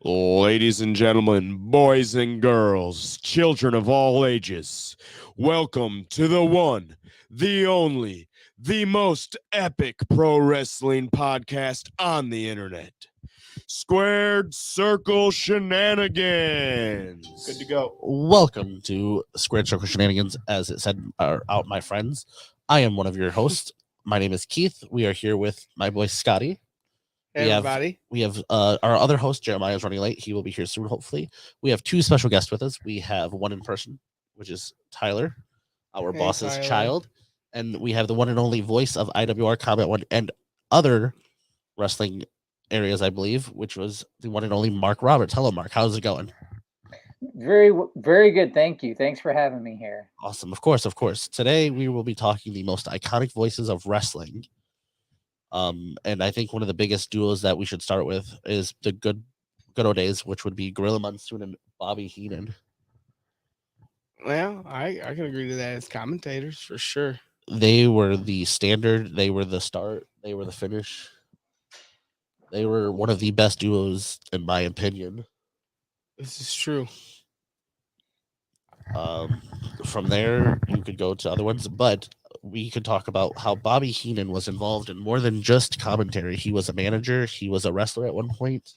Ladies and gentlemen, boys and girls, children of all ages, welcome to the one, the only, the most epic pro wrestling podcast on the internet. Squared Circle Shenanigans. Good to go. Welcome to Squared Circle Shenanigans. As it said, are out my friends. I am one of your hosts. My name is Keith. We are here with my boy Scotty. Hey, everybody. We have our other host, Jeremiah, is running late. He will be here soon, hopefully. We have two special guests with us. We have one in person, which is Tyler, our boss's child. And we have the one and only voice of IWR Combat One and other wrestling areas, I believe, which was the one and only Mark Roberts. Hello, Mark. How's it going? Very, very good. Thank you. Thanks for having me here. Awesome. Of course. Today we will be talking the most iconic voices of wrestling. And I think one of the biggest duos that we should start with is the good old days, which would be Gorilla Monsoon and Bobby Heenan. Well, I can agree to that as commentators for sure. They were the standard. They were the start. They were the finish. They were one of the best duos, in my opinion. This is true. From there, you could go to other ones, but we could talk about how Bobby Heenan was involved in more than just commentary. He was a manager. He was a wrestler at one point.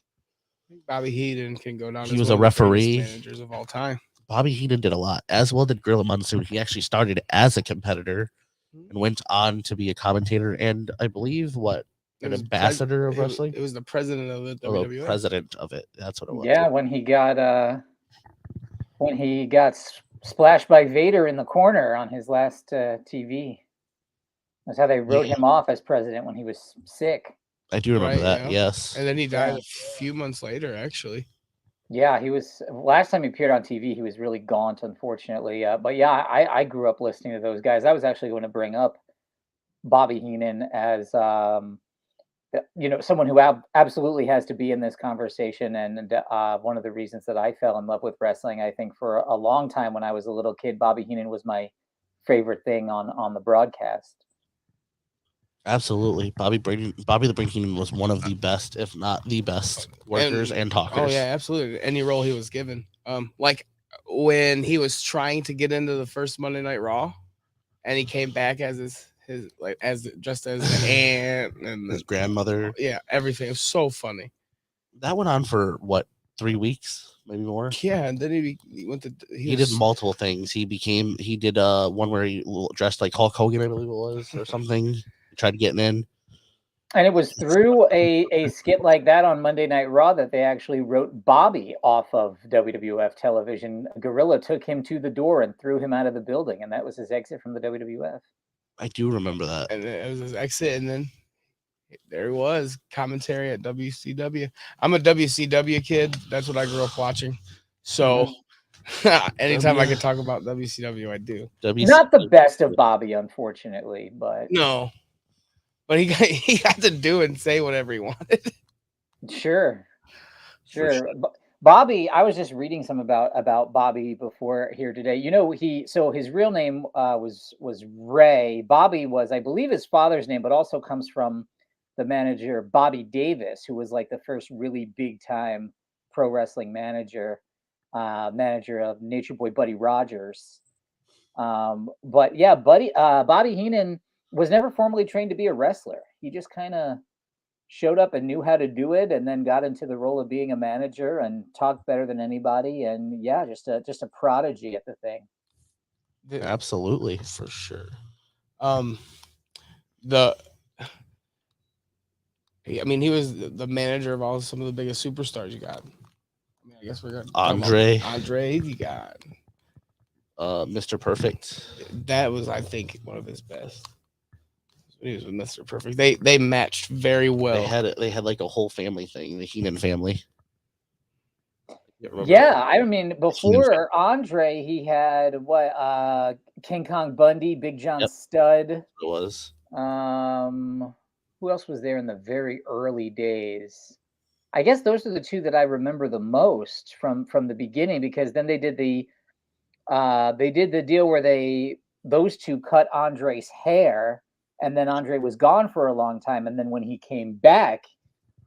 I think Bobby Heenan can go down. He was a referee. Managers of all time. Bobby Heenan did a lot, as well did Gorilla Monsoon. He actually started as a competitor and went on to be a commentator, and I believe an ambassador of wrestling. It was the president of the WWF. President of it. That's what it was. Yeah, when he got splashed by Vader in the corner on his last TV. That's how they wrote him off as president when he was sick. I do remember that. Yeah. Yes. And then he died a few months later, actually. Yeah, he was. Last time he appeared on TV, he was really gaunt, unfortunately. But yeah, I grew up listening to those guys. I was actually going to bring up Bobby Heenan as someone who absolutely has to be in this conversation, and one of the reasons that I fell in love with wrestling, I think for a long time when I was a little kid, Bobby Heenan was my favorite thing on the broadcast. Absolutely. Bobby the Brain Heenan was one of the best, if not the best, workers and talkers. Oh yeah, absolutely. Any role he was given. Like when he was trying to get into the first Monday Night Raw, and he came back as his just as an aunt and his grandmother. Yeah, everything. It was so funny. That went on for 3 weeks, maybe more. Yeah, and then he went to he did multiple things. He did one where he dressed like Hulk Hogan, I believe it was, or something. Tried getting in. And it was through a skit like that on Monday Night Raw that they actually wrote Bobby off of WWF television. Gorilla took him to the door and threw him out of the building, and that was his exit from the WWF. I do remember that. And it was his exit, and then there he was, commentary at WCW. I'm a WCW kid. That's what I grew up watching. So anytime I could talk about WCW, I do. Not the best of Bobby, unfortunately, but no. But he got to do and say whatever he wanted. Sure. Bobby, I was just reading some about Bobby before here today. His real name was Ray. Bobby was, I believe, his father's name, but also comes from the manager Bobby Davis, who was like the first really big time pro wrestling manager of Nature Boy Buddy Rogers. But yeah, Bobby Heenan was never formally trained to be a wrestler. He just kind of showed up and knew how to do it, and then got into the role of being a manager and talked better than anybody. And yeah, just a prodigy at the thing. Absolutely, for sure. He was the manager of some of the biggest superstars you got. I guess we're gonna Andre. You got Mr. Perfect. That was, I think, one of his best. He was with Mr. Perfect. They matched very well. They had like a whole family thing, the Heenan family. Yeah, I mean, before Andre, he had King Kong Bundy, Big John Studd. It was. Who else was there in the very early days? I guess those are the two that I remember the most from the beginning, because then they did the deal where those two cut Andre's hair, and then Andre was gone for a long time, and then when he came back,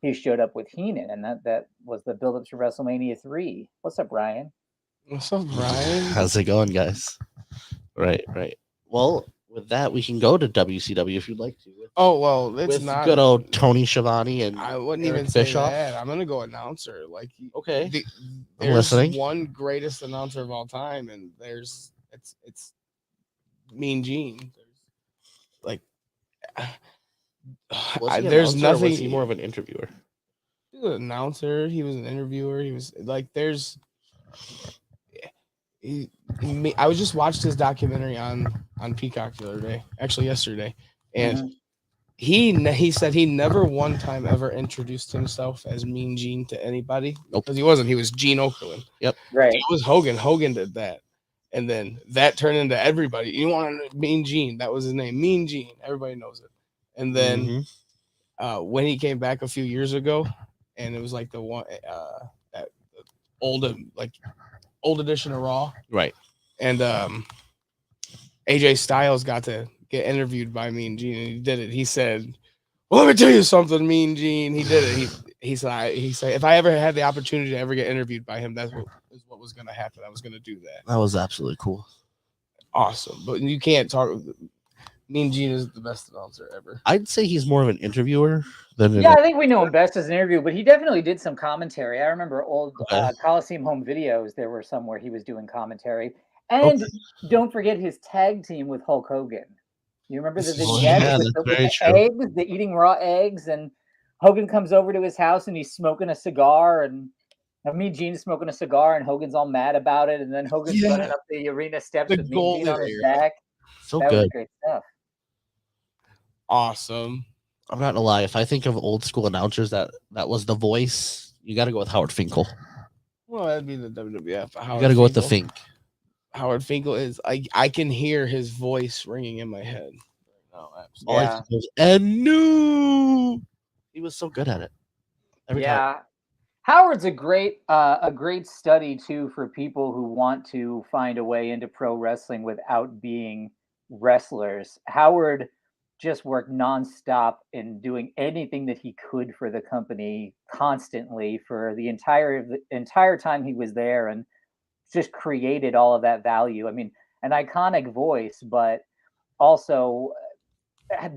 he showed up with Heenan, and that was the build-up to WrestleMania 3. What's up, Ryan? What's up, Brian? How's it going, guys? Right. Well, with that, we can go to WCW if you'd like to. Oh well, it's With not good old Tony Schiavone and I wouldn't Eric even say Bischoff. that. I'm gonna go announcer. Like, Okay, there's listening. one greatest announcer of all time, and it's Mean Gene. Like, Was he there's announcer or nothing. Was he more of an interviewer? He was an announcer. He was an interviewer. He was like, there's. I was just watched his documentary on Peacock the other day, actually yesterday, and he said he never one time ever introduced himself as Mean Gene to anybody. Nope. Because he wasn't. He was Gene Okerlund. Yep. Right. It was Hogan. Hogan did that. And then that turned into everybody. You want to Mean Gene. That was his name. Mean Gene. Everybody knows it. And then when he came back a few years ago, and it was like the one that old edition of Raw. Right. And AJ Styles got to get interviewed by Mean Gene, and he did it. He said, "Well, let me tell you something, Mean Gene." He did it. He said, if I ever had the opportunity to ever get interviewed by him, that's what was going to happen. I was going to do that. That was absolutely cool. Awesome. But you can't talk. Mean Gene is the best announcer ever. I'd say he's more of an interviewer than Yeah, I think we know him best as an interview, but he definitely did some commentary. I remember old Coliseum home videos. There were some where he was doing commentary. And don't forget his tag team with Hulk Hogan. You remember the vignette with the eggs, the eating raw eggs, and Hogan comes over to his house and he's smoking a cigar, and Mean Gene's smoking a cigar, and Hogan's all mad about it, and then Hogan's running up the arena steps with Mean Gene on his back. So that was great stuff. Awesome. I'm not gonna lie. If I think of old school announcers that was the voice, you got to go with Howard Finkel. Well, that'd be the WWF. You got to go with the Fink. Howard Finkel is. I can hear his voice ringing in my head. No, absolutely. And new. He was so good at it. Every time. Howard's a great study too for people who want to find a way into pro wrestling without being wrestlers. Howard just worked nonstop in doing anything that he could for the company constantly for the entire time he was there, and just created all of that value. I mean, an iconic voice, but also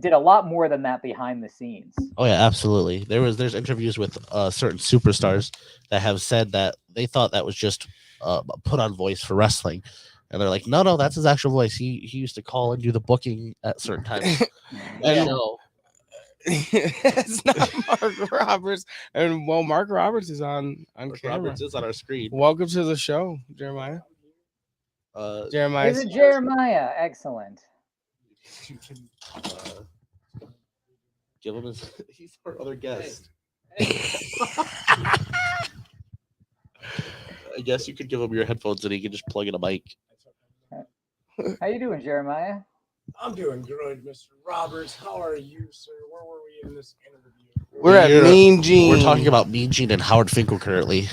did a lot more than that behind the scenes. Oh yeah, absolutely. There's interviews with certain superstars that have said that they thought that was just put on voice for wrestling. And they're like, no, that's his actual voice. He used to call and do the booking at certain times. And it's not Mark Roberts. And well, Mark Roberts is on camera. Roberts is on our screen. Welcome to the show, Jeremiah. Jeremiah. Is it Jeremiah? Excellent. You can give him he's our other guest. I guess you could give him your headphones and he can just plug in a mic. How you doing, Jeremiah? I'm doing good, Mr. Roberts. How are you, sir? Where were we in this interview? We're at Mean Gene. We're talking about Mean Gene and Howard Finkel currently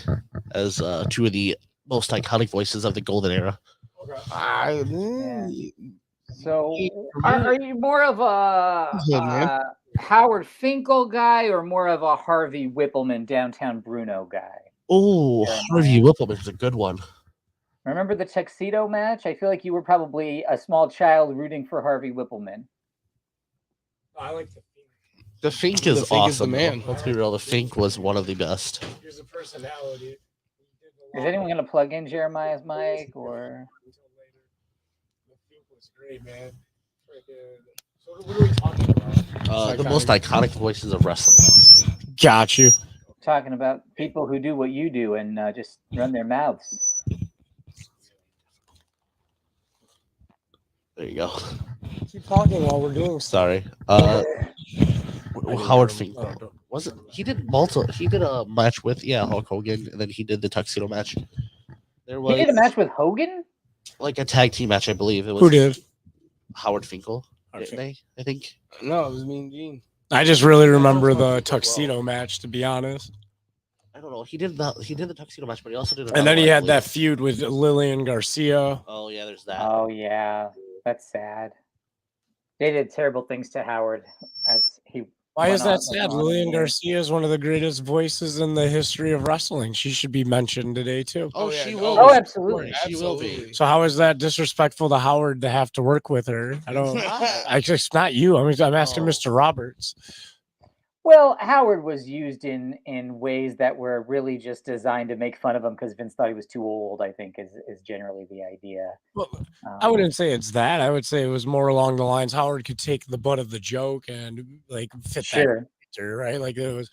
as two of the most iconic voices of the golden era. Okay. So, are you more of a Howard Finkel guy or more of a Harvey Whippleman downtown Bruno guy? Oh, Harvey Whippleman is a good one. Remember the tuxedo match? I feel like you were probably a small child rooting for Harvey Whippleman. I like the Fink. The Fink is Fink awesome. is the man. Let's be real. The Fink was one of the best. Here's a personality. Is anyone going to plug in Jeremiah's mic or? Until later. The Fink was great, man. So what are we talking about? The most iconic voices of wrestling. Got you. Talking about people who do what you do and just run their mouths. There you go. Keep talking while we're doing stuff. Sorry. Howard Finkel. Wasn't he did a match with Hulk Hogan, and then he did the tuxedo match. He did a match with Hogan? Like a tag team match, I believe. It was Who did? Howard Finkel. Didn't they? I think. No, it was Mean Gene. I just really remember the tuxedo match, to be honest. I don't know. He did the tuxedo match, but he also did. And then he had that feud with Lillian Garcia. Oh yeah, there's that. Oh yeah, that's sad. They did terrible things to Howard as he. Why is went that on- sad? went on Lillian in there. Garcia is one of the greatest voices in the history of wrestling. She should be mentioned today too. Oh, yeah. she will. Oh, be. absolutely. She will be. Absolutely. So how is that disrespectful to Howard to have to work with her? I don't. It's not you. I'm asking No. Mr. Roberts. Well, Howard was used in ways that were really just designed to make fun of him because Vince thought he was too old. I think is generally the idea. Well, I wouldn't say it's that. I would say it was more along the lines Howard could take the butt of the joke and like fit that Sure. character, right? Like it was.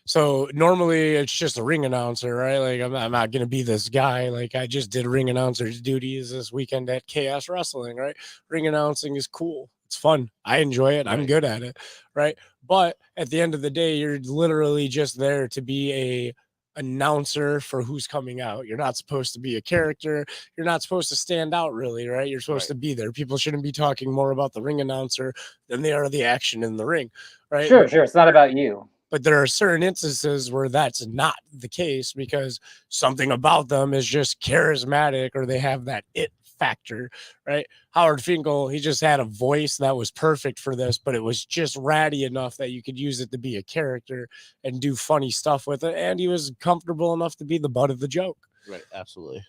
So normally it's just a ring announcer, right? Like I'm not gonna be this guy. Like I just did ring announcer's duties this weekend at Chaos Wrestling, right? Ring announcing is cool. It's fun. I enjoy it. I'm Right. good at it, right? But at the end of the day, you're literally just there to be a announcer for who's coming out. You're not supposed to be a character. You're not supposed to stand out really, right? You're supposed to be there. People shouldn't be talking more about the ring announcer than they are the action in the ring, right? Sure. It's not about you. But there are certain instances where that's not the case because something about them is just charismatic or they have that it factor, right? Howard Finkel, he just had a voice that was perfect for this, but it was just ratty enough that you could use it to be a character and do funny stuff with it. And he was comfortable enough to be the butt of the joke. Right, absolutely.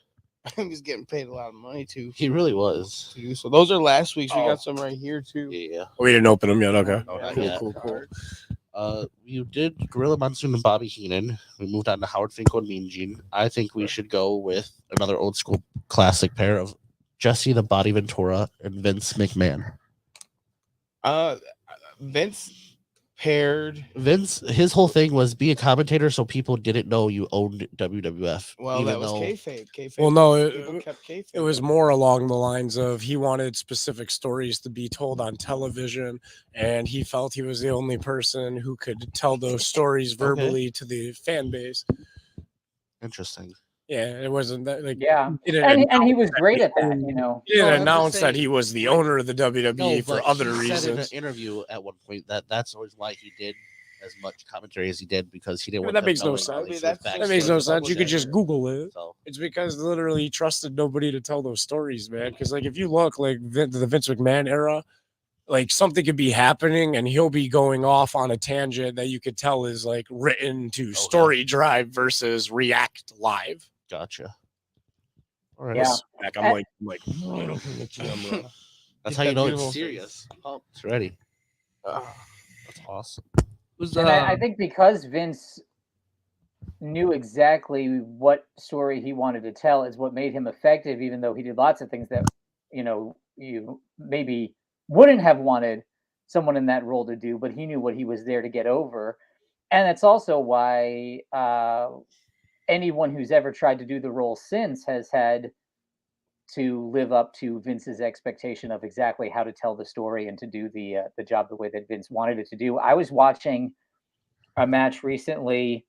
He was getting paid a lot of money too. He really was. So those are last week's. We Oh. got some right here too. Yeah. We didn't open them yet. Okay. Oh, not Cool, yet. cool. You did Gorilla Monsoon and Bobby Heenan. We moved on to Howard Finkel and Mean Gene. I think we should go with another old school classic pair of Jesse the Body Ventura and Vince McMahon. Vince paired. Vince, his whole thing was be a commentator so people didn't know you owned WWF. Well, even that was though- kayfabe. Kayfabe. Well, no, People kept kayfabe. it was more along the lines of he wanted specific stories to be told on television, and he felt he was the only person who could tell those stories verbally to the fan base. Interesting. Yeah, it wasn't that like Yeah. he didn't And he was announce great that at that. owned- You know. He didn't No, I'm just announce that saying- he was the owner of the WWE for but other he said in reasons. an interview at one point that's always why he did as much commentary as he did because he didn't Yeah, want that them makes no knowing sense. all I mean, these that's facts. That makes no That's sense. You could just accurate. Google it. So It's because literally he trusted nobody to tell those stories, man. Because like if you look like the Vince McMahon era, like something could be happening and he'll be going off on a tangent that you could tell is like written to story drive versus react live. gotcha. All right. Yeah. Like I'm like right up in the camera. That's Get how you that know beautiful it's serious. Oh, it's ready. That's awesome. Who's And I think because Vince knew exactly what story he wanted to tell is what made him effective, even though he did lots of things that, you maybe wouldn't have wanted someone in that role to do, but he knew what he was there to get over. And that's also why anyone who's ever tried to do the role since has had to live up to Vince's expectation of exactly how to tell the story and to do the job the way that Vince wanted it to do. I was watching a match recently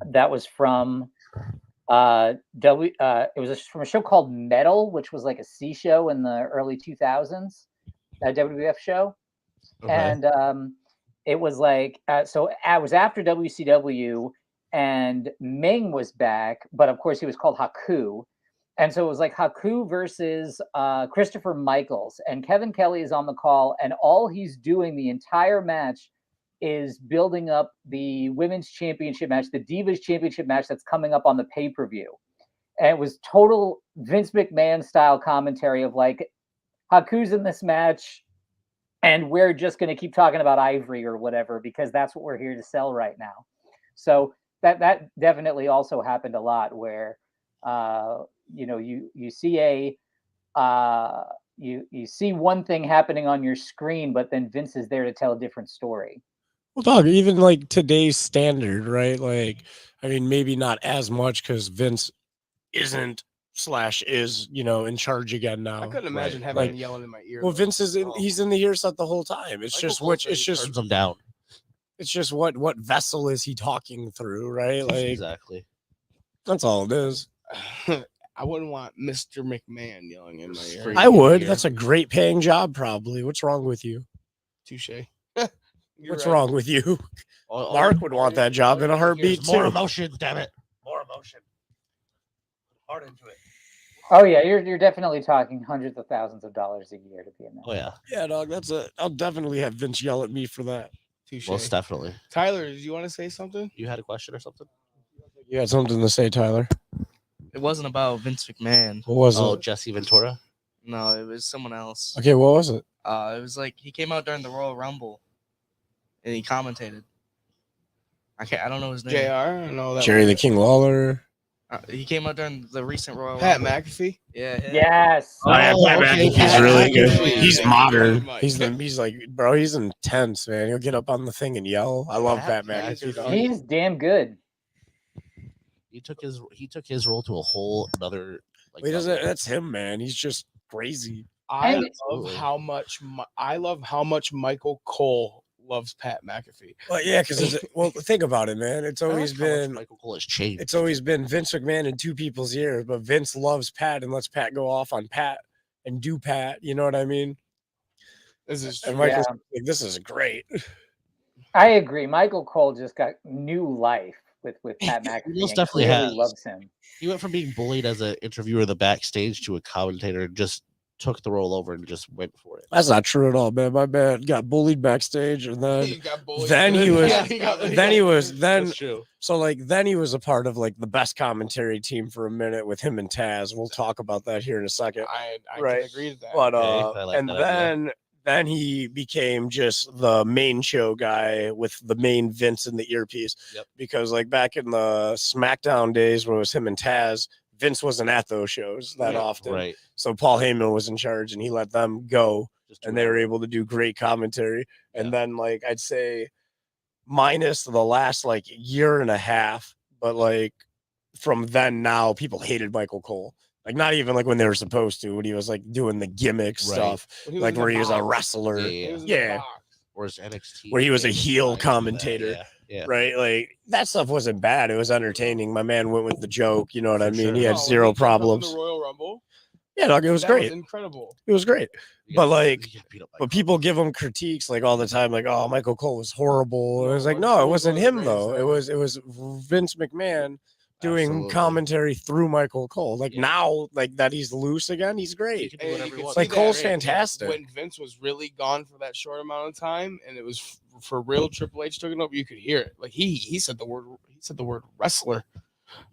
that was from it was from a show called Metal, which was like a C show in the early 2000s, a WWF show. Okay. And it was like so it was after WCW and Ming was back, but of course he was called Haku. And so it was like Haku versus Christopher Michaels, and Kevin Kelly is on the call, and all he's doing the entire match is building up the women's championship match, the Divas championship match that's coming up on the pay-per-view. And it was total Vince McMahon style commentary of like, Haku's in this match, and we're just going to keep talking about Ivory or whatever, because that's what we're here to sell right now. So that definitely also happened a lot where, you see you see one thing happening on your screen, but then Vince is there to tell a different story. Well, dog, even like today's standard, right? Like, I mean, maybe not as much because Vince isn't / is, in charge again now. I couldn't imagine having Like, him yelling in my ear. Well, though. Vince is he's in the earset the whole time. It's Michael just Cole which said it's he just turns them down. it's just what vessel is he talking through, right? Like Exactly. that's all it is. I wouldn't want Mr. McMahon yelling in my ear. Straight. I would. Here. That's a great paying job, probably. What's wrong with you? Touche. What's wrong with you? All- Mark would want that job in a heartbeat Here's more too. emotion, damn it. More emotion. Hard into it. Oh yeah, you're definitely talking hundreds of thousands of dollars a year to be in that. Oh yeah. Yeah, dog. I'll definitely have Vince yell at me for that. Touche. Most definitely. Tyler, did you want to say something? You had a question or something? You had something to say, Tyler? It wasn't about Vince McMahon. What was Oh, it? Jesse Ventura. No, it was someone else. Okay, what was it? It was like he came out during the Royal Rumble, and he commentated. I don't know his name. JR? I know that. Jerry the King Lawler. He came out during the recent Royal Pat Rumble. McAfee. Yeah. Yes. Oh, yeah, Pat okay. McAfee's Pat really good. McAfee. He's Yeah. modern. Mike. He's like, bro, he's intense, man. He'll get up on the thing and yell. I love Pat Pat McAfee. dog. He's damn good. He took his role to a whole another. Like, He doesn't. level. That's him, man. He's just crazy. I And- love Absolutely. how much Michael Cole loves Pat McAfee. Well, yeah, because well, think about it, man. It's I like always how much been Michael Cole has changed. it's always been Vince McMahon in two people's ears, but Vince loves Pat and lets Pat go off on Pat and do Pat. You know what I mean? This is And true. Michael's Yeah. like, this is great. I agree. Michael Cole just got new life with Pat McAfee. most and definitely clearly has. loves him. He went from being bullied as an interviewer in the backstage to a commentator and just took the role over and just went for it. That's not true at all, man. My man got bullied backstage, and then He got bullied. then he was- Yeah, he got- then he was then true. so like then he was a part of like the best commentary team for a minute with him and Taz. We'll talk about that here in a second. I Right. can agree to that. But Okay, I like and that idea. then he became just the main show guy with the main Vince in the earpiece. Yep. Because like back in the SmackDown days when it was him and Taz, Vince wasn't at those shows that Yeah, often. Right. So Paul Heyman was in charge and he let them go Just do and they it. were able to do great commentary. And Yeah. then like I'd say minus the last like year and a half, but like from then now people hated Michael Cole. Like not even like when they were supposed to, when he was like doing the gimmick Right. stuff, When he like in where the he was a box. wrestler, Yeah, He yeah. was in the Yeah. box. Whereas NXT, where he was a was heel fine for that, commentator. Yeah. right? Like that stuff wasn't bad. It was entertaining. My man went with the joke. You know what I For mean? sure. He had No, when zero he jumped up in problems. The Royal Rumble. Yeah, dog, it was That great. incredible. It was great. He But, got- like, he got beat up by But people give him critiques like all the time, like, "Oh, Michael Cole was horrible." No, It was like, Michael no, it Cole was wasn't one of the him though. greatest It was Vince McMahon doing Absolutely. commentary through Michael Cole. Like Yeah. now, like that he's loose again, he's He great. can do And whatever you he could wants. see Like, that Cole's when- fantastic. When Vince was really gone for that short amount of time, and it was for real, Triple H took it over. You could hear it. Like he said the word. He said the word wrestler.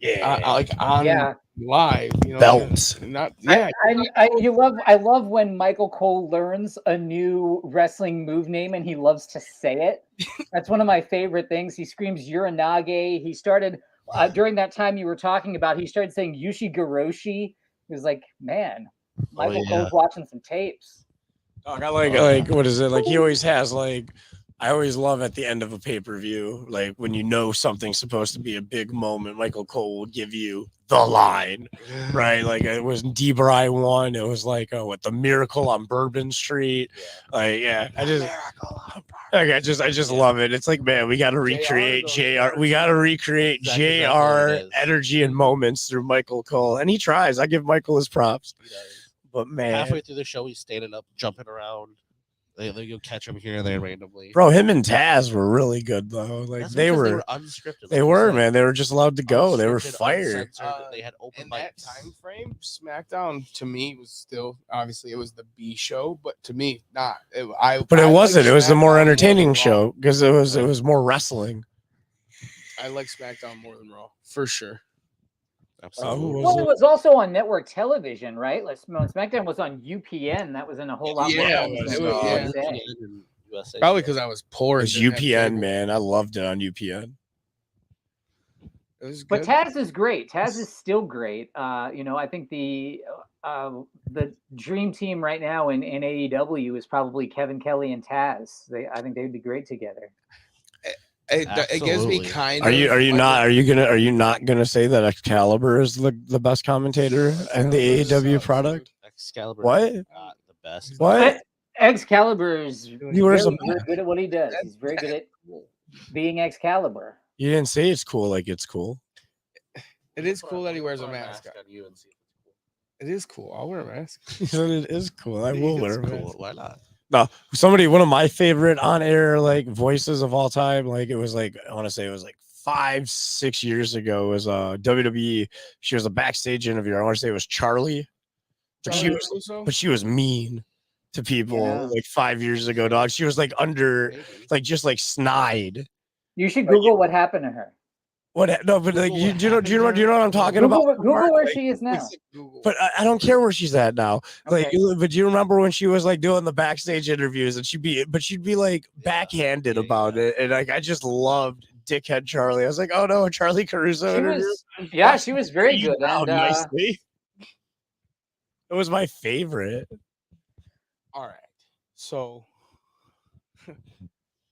Yeah, Like on Yeah. live. You know, Belts. Not yeah. I love when Michael Cole learns a new wrestling move name and he loves to say it. That's one of my favorite things. He screams Uranage. He started during that time you were talking about. He started saying Yushi-Goroshi. He was like, man, Michael yeah. Cole's watching some tapes. Dog, I like what is it? Like he always has like I always love at the end of a pay-per-view, like when you know something's supposed to be a big moment, Michael Cole will give you the line, right? Like it was D-Bry one, it was like the Miracle on Bourbon Street. Like, yeah, I just love it. It's like, man, we gotta recreate JR. We gotta recreate Exactly what it JR is. energy and moments through Michael Cole. And he tries. I give Michael his props. He does. But man, Halfway through the show, he's standing up, jumping around. You'll catch him here and there randomly. bro, him and Taz were really good though. Like That's they because were unscripted. They like you were, said. man. They were just allowed to go. They were Unscripted, fired. uncensored, they had open In that mics. time frame, SmackDown to me was still obviously it was the B show, but to me not. But it wasn't. It was the more SmackDown entertaining than Raw. show because it was more wrestling. I like SmackDown more than Raw for sure. Absolutely. who Well, was it it? was also on network television, right? Like SmackDown was on UPN. That was in a whole lot more Yeah, homes it than was- yeah. USA. in USA. Probably because I was poor. It and was didn't have UPN, cable. man. I loved it on UPN. It was But good. Taz is great. Taz is still great. I think the dream team right now in AEW is probably Kevin Kelly and Taz. I think they'd be great together. It gives me Absolutely. kind Are of. you not gonna say that Excalibur is the best commentator and the AEW product? Excalibur. What? Not the best. What? Excalibur is He wears very, a very good at what he does. He's very good at being Excalibur. You didn't say it's cool like it's cool. It is cool that he wears a mask. on you and see if it's cool. It is cool. I'll wear a mask. He said it is cool. I will wear a Cool. mask. Why not? No, one of my favorite on-air like voices of all time. Like it was like I want to say it was like 5-6 years ago. Was WWE. She was a backstage interviewer. I want to say it was Charlie, but she was mean. to people Yeah. like 5 years ago, dog. She was like under, like just like snide. You should Google what happened to her. What? No, but like Google you, what do you know what I'm talking Google, about? Google where Like, she is now. but I don't care where she's at now. Like, Okay. but do you remember when she was like doing the backstage interviews and she'd be like backhanded about it, and like I just loved dickhead Charlie. I was like, oh no, a Charlie Caruso She interview. was, yeah, she was very good. Wow, And nicely. It was my favorite. All right. So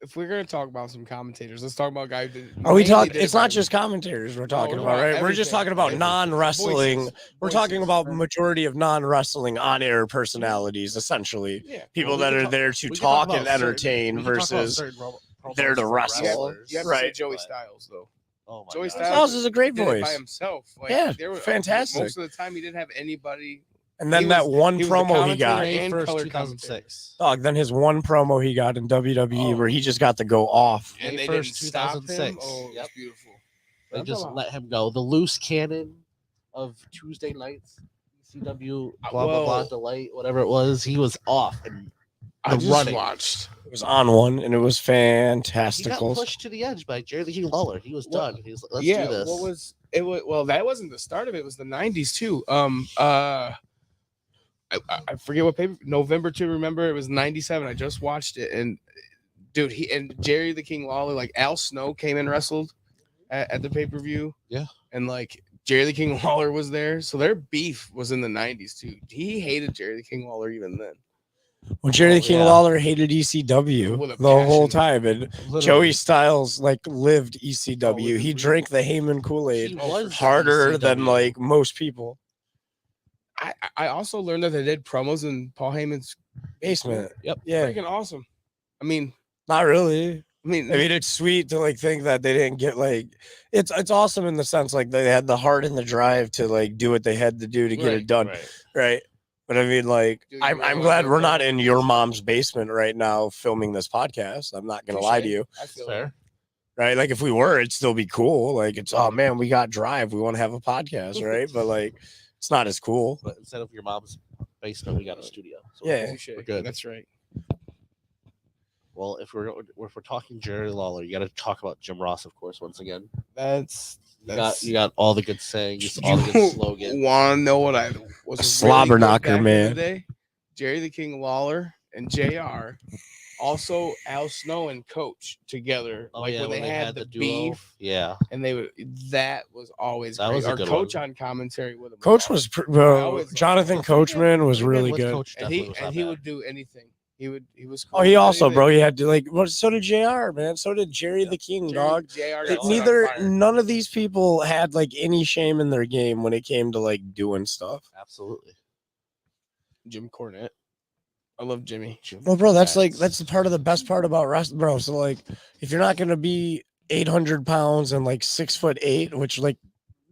if we're gonna talk about some commentators, let's talk about a guy who did. Are we mainly talking? did It's not everything. just commentators we're talking we're about, talking right? We're just everything, talking about everything. non-wrestling. Voices, We're talking about right? majority of non-wrestling on-air personalities, essentially. Yeah. People Well, we that can are talk- there to we can talk talk and about certain- entertain we can talk about versus certain promos there to from wrestle. wrestlers, You have to say Right. Joey but- Styles though. Oh my Joey God. Styles Styles is a great did it by voice. himself. Like, Yeah, there was fantastic. Most of the time, he didn't have anybody. And then He that was- one he was the promo he got, commentator May and 1st, color 2006. dog. Then his one promo he got in WWE Oh. where he just got to go off. And May they 1st, didn't stop him. 2006. Oh, it was Yep. beautiful. They I'm just talking let him go. The loose cannon of Tuesday nights, ECW, blah blah blah, Well- delight, whatever it was. He was off, and I the just running. watched. It was on one, and it was he got fantastical. pushed to the edge by Jerry the King Lawler. He was Well, done. He's like, let's yeah, do this. what was it? Well, that wasn't the start of it. It was the '90s too. I forget what paper. November to remember. It was '97. I just watched it, and dude, he and Jerry the King Lawler, like Al Snow came and wrestled at the pay-per-view. Yeah. And like Jerry the King Lawler was there, so their beef was in the '90s too. He hated Jerry the King Lawler even then. When Jerry the Oh, King yeah. Lawler hated ECW With a the whole passion. time, and Literally. Joey Styles like lived ECW. Oh, He really? drank the Heyman He Kool-Aid was harder than ECW. like most people. I also learned that they did promos in Paul Heyman's Basement. Yep. Yeah. freaking awesome. I mean, Not really. I mean, It's sweet to like think that they didn't get like it's awesome in the sense like they had the heart and the drive to like do what they had to do to get Right, it done, right? But I mean, like, Dude, I'm you know what, glad though, we're bro? not in your mom's basement right now filming this podcast. I'm not gonna lie to you, I feel Fair. right? Like, if we were, it'd still be cool. Like, it's oh man, we got drive. We want to have a podcast, right? But like, it's not as cool. But instead of your mom's basement, we got a studio. So Yeah. Touche. we're good. That's right. Well, if we're talking Jerry Lawler, you got to talk about Jim Ross, of course. Once again, That's you got all the good sayings, all the good slogans. Want to know what I was A really slobber good knocker, back in the man. day? Jerry the King Lawler and JR, also Al Snow and Coach together. Oh like yeah, when they had the duo. beef, Yeah, and they would. That was always That great. was a Our good Coach one. on commentary with him. Coach was Jonathan Yeah. Coachman was really With good. Coach and definitely was not he bad. would do anything. He was. Oh, cool he with also, anything. bro, he had to like. Well, so did Jr. Man, so did Jerry the King, dog. JR It- got set on neither fire. none of these people had like any shame in their game when it came to like doing stuff. Absolutely. Jim Cornette. I love Jimmy. Well, bro, that's the part of the best part about wrestling, bro. So like, if you're not gonna be 800 pounds and like 6'8", which like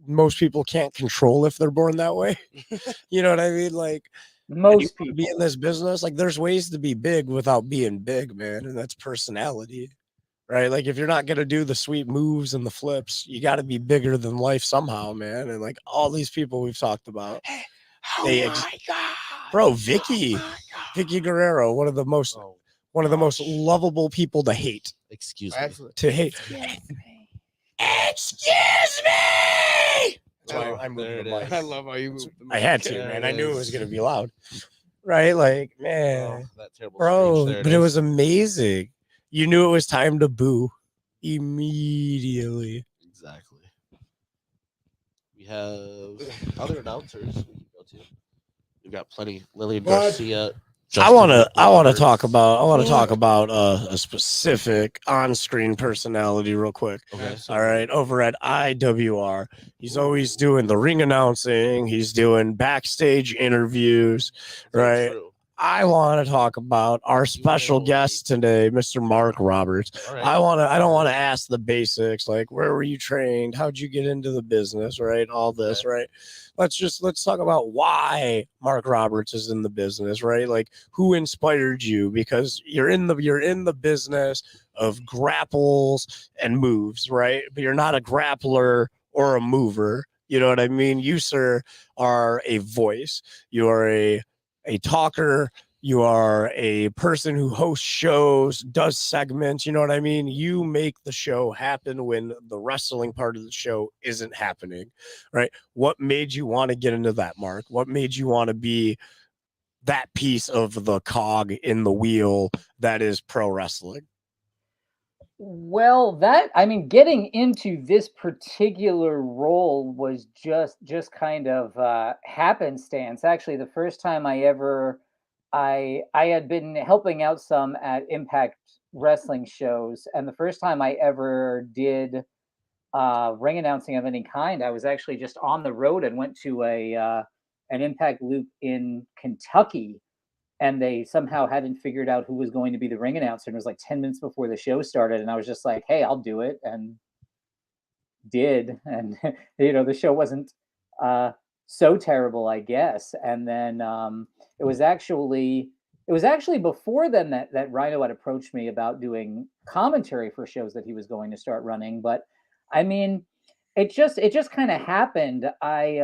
most people can't control if they're born that way, you know what I mean? Like, and you most wanna people. be in this business, like there's ways to be big without being big, man, and that's personality, right? Like if you're not gonna do the sweet moves and the flips, you got to be bigger than life somehow, man. And like all these people we've talked about, Oh They my ex- god, bro, Vicky Oh my God. Vicky Guerrero, one of the most Oh, lovable people to hate. excuse me. Absolutely. To hate. Excuse me. That's why I moved There the it mic. I love how you moved the I mic. had to, There man. it I knew it was is. gonna be loud, right? Like, Oh, man, that terrible bro, screech. There but it is. was amazing. You knew it was time to boo immediately. Exactly. We have other announcers we can go to. We've got plenty. Lillian What? Garcia. I want to Roberts. talk about a specific on-screen personality real quick. Okay. All right, over at IWR, he's always doing the ring announcing. He's doing backstage interviews, Very right? true. I want to talk about our special Yo. guest today, Mr. Mark Roberts. All right. I don't want to ask the basics like where were you trained? How'd you get into the business, right? All this, Okay. right? Let's talk about why Mark Roberts is in the business, right? Like who inspired you, because you're in the business of grapples and moves, right? But you're not a grappler or a mover. You know what I mean? You, sir, are a voice. You are a talker You are a person who hosts shows, does segments. You know what I mean? You make the show happen when the wrestling part of the show isn't happening, right? What made you want to get into that, Mark? What made you want to be that piece of the cog in the wheel that is pro wrestling? Well, that I mean, getting into this particular role was just kind of happenstance. Actually, the first time I had been helping out some at Impact Wrestling shows, and the first time I ever did ring announcing of any kind, I was actually just on the road and went to a an Impact loop in Kentucky, and they somehow hadn't figured out who was going to be the ring announcer. And it was like 10 minutes before the show started. And I was just like, hey, I'll do it. And did. And, the show wasn't so terrible, I guess. And then it was actually before then that Rhino had approached me about doing commentary for shows that he was going to start running. But I mean, it just kind of happened. I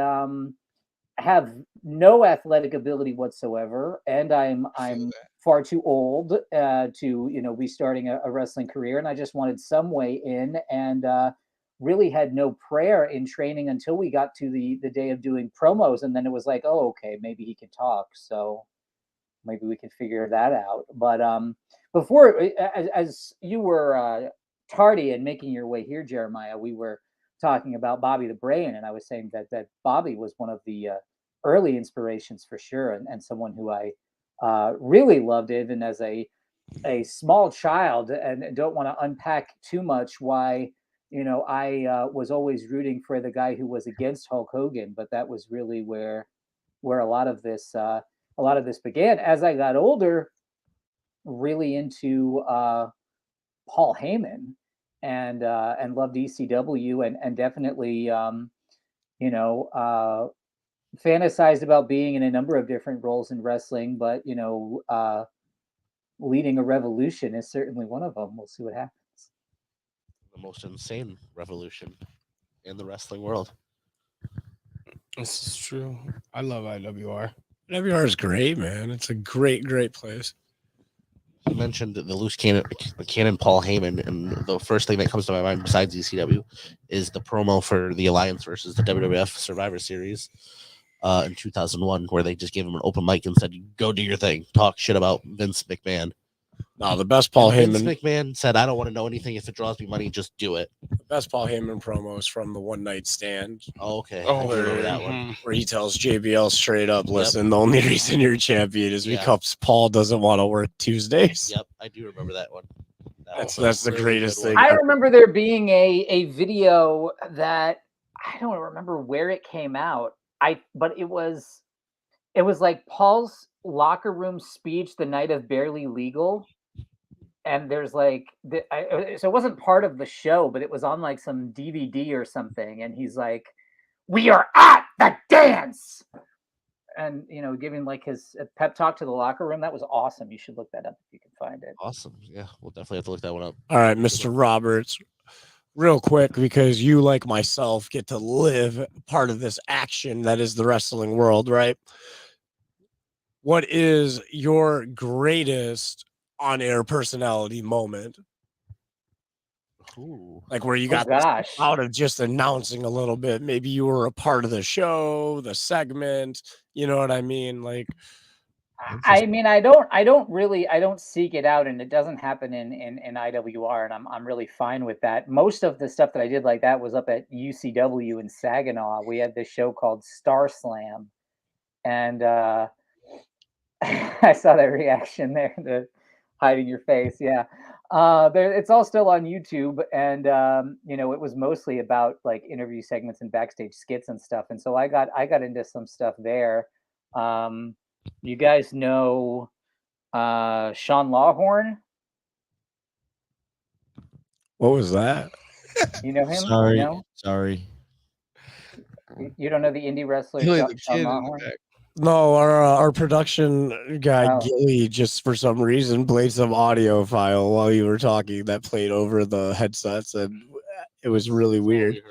have no athletic ability whatsoever, and I'm far too old to be starting a wrestling career, and I just wanted some way in, and really had no prayer in training until we got to the day of doing promos, and then it was like, oh, okay, maybe he can talk, so maybe we can figure that out. But before, as you were tardy in making your way here, Jeremiah, we were talking about Bobby the Brain, and I was saying that Bobby was one of the early inspirations for sure, and someone who I really loved, even as a small child, and don't want to unpack too much why I was always rooting for the guy who was against Hulk Hogan, but that was really where a lot of this began. As I got older, really into Paul Heyman, and loved ECW, and definitely fantasized about being in a number of different roles in wrestling, but leading a revolution is certainly one of them. We'll see what happens. The most insane revolution in the wrestling world. This is true. I love IWR. IWR is great, man. It's a great place. You mentioned the loose cannon Paul Heyman, and the first thing that comes to my mind besides ECW is the promo for the Alliance versus the WWF Survivor Series in 2001, where they just gave him an open mic and said, "Go do your thing, talk shit about Vince McMahon." No, the best Paul Heyman. Vince McMahon said, "I don't want to know anything. If it draws me money, just do it." The best Paul Heyman promo is from the One Night Stand. Oh, okay. Oh, I do remember that one. Where he tells JBL straight up, listen, the only reason you're champion is Yeah. because Paul doesn't want to work Tuesdays. Yep, I do remember that one. That's the greatest thing. I remember there being a video that I don't remember where it came out. But it was like Paul's locker room speech the night of Barely Legal. And there's like, so it wasn't part of the show, but it was on like some DVD or something. And he's like, "We are at the dance," and giving like his pep talk to the locker room. That was awesome. You should look that up if you can find it. Awesome. Yeah, we'll definitely have to look that one up. All right, Mr. Roberts, real quick, because you, like myself, get to live part of this action that is the wrestling world, right? What is your greatest on-air personality moment? Ooh. Like where you got out of just announcing a little bit. Maybe you were a part of the show, the segment. You know what I mean? Like, I mean, I don't seek it out, and it doesn't happen in IWR, and I'm really fine with that. Most of the stuff that I did like that was up at UCW in Saginaw. We had this show called Star Slam, and I saw that reaction there, the hiding your face. Yeah. It's all still on YouTube, and it was mostly about like interview segments and backstage skits and stuff. And so I got into some stuff there. You guys know Sean Lawhorn? What was that? You know him? Sorry, No? sorry. You don't know the indie wrestler Gilly the Sean kid in the Lawhorn? back. No, our production guy, Oh. Gilly, just for some reason played some audio file while you were talking that played over the headsets, and it was really weird.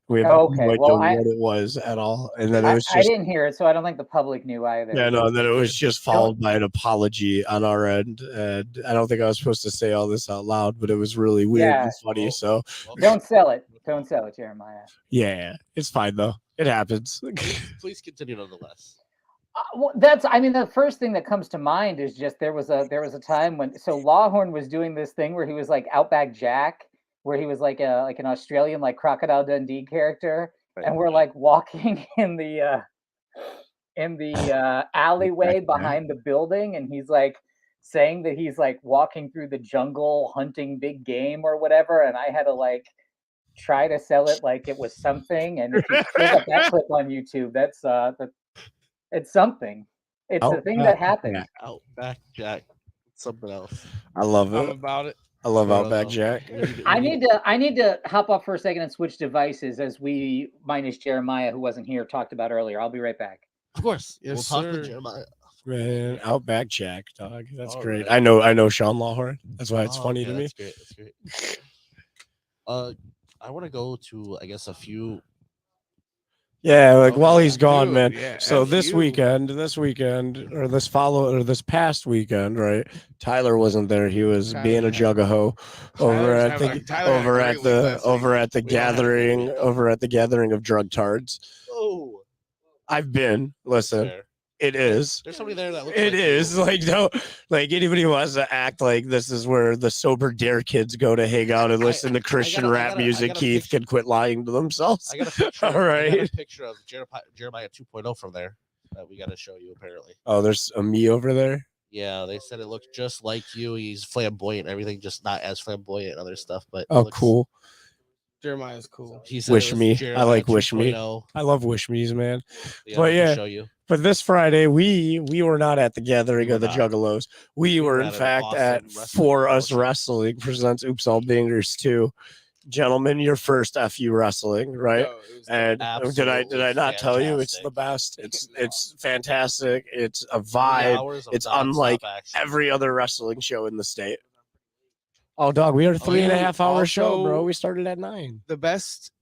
We have Oh, no okay. idea Well, what it was at all. And then it I was I just didn't hear it, so I don't think the public knew either. yeah, no, and then it was just followed by an apology on our end. And I don't think I was supposed to say all this out loud, but it was really weird Yeah. and funny. So Don't sell it. Don't sell it, Jeremiah. yeah, it's fine though. It happens. Please continue nonetheless. Well, I mean, the first thing that comes to mind is just there was a time when Lawhorn was doing this thing where he was like Outback Jack, where he was like an Australian like Crocodile Dundee character, and we're like walking in the alleyway behind the building, and he's like saying that he's like walking through the jungle hunting big game or whatever, and I had to like try to sell it like it was something. And if you look up that clip on YouTube, it's something. It's a thing that happened. Outback Jack, something else. I love I'm it. about it. I love Outback Jack. I need to hop off for a second and switch devices as we minus Jeremiah, who wasn't here, talked about earlier. I'll be right back. Of course. Yes, We'll talk sir. with Jeremiah. Man, Outback Jack, dog. That's All great. right. I know Sean Lawhorn. That's why it's Oh, funny okay, to me. That's great. That's great. I want to go to, I guess, a few. Yeah, like Oh, while yeah. he's gone, Dude, man. yeah, So F this you. weekend, or this past weekend, right? Tyler wasn't there. He was Tyler being a had- juggaho over Tyler's at having the a- Tyler had a over great at week the last over week. at the We all had a good gathering week. over at the gathering of drug tards. Oh, I've been. Listen, fair. it is. There's somebody there that looks It like is you. like no, like anybody who wants to act like this is where the sober dare kids go to hang out and listen to Christian I rap got a music. Keith picture. can quit lying to themselves. I got a picture. All I got right. a picture of Jeremiah 2.0 from there that we got to show you. Apparently, Oh, there's a me over there. yeah, they said it looked just like you. He's flamboyant, and everything, just not as flamboyant and other stuff. But it Oh, looks, cool. Jeremiah's cool. He said Wish it was Me. I Jeremiah like Wish Me. 2.0. I love Wish Me's, man. Yeah, But we can yeah. show you. But this Friday, we were not at the gathering We were of the not. Juggalos. We were were in at an fact awesome at wrestling For Us promotion. Wrestling presents Oops All Bangers 2. Gentlemen, your first FU wrestling, right? No, it was And did I Absolutely not tell you it's the fantastic. best? It's fantastic. It's a 3 vibe. hours of It's nonstop unlike action. every other wrestling show in the state. Oh, dog, we had a 3.5 hour show, bro. also- We started at 9. the best.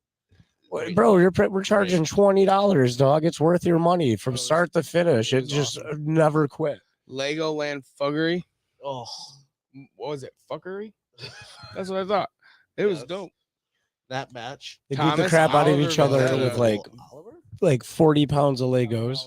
Wait, bro, we're charging $20, dog. It's worth your money from Oh, it was- start to finish. it It was just awesome. never quit. Legoland Fuggery. Oh, What was it? Fuckery? That's what I thought. It was Yes. dope. that match. They beat the Thomas crap out of Oliver each other Vendetta. with Oliver? like 40 pounds of Legos.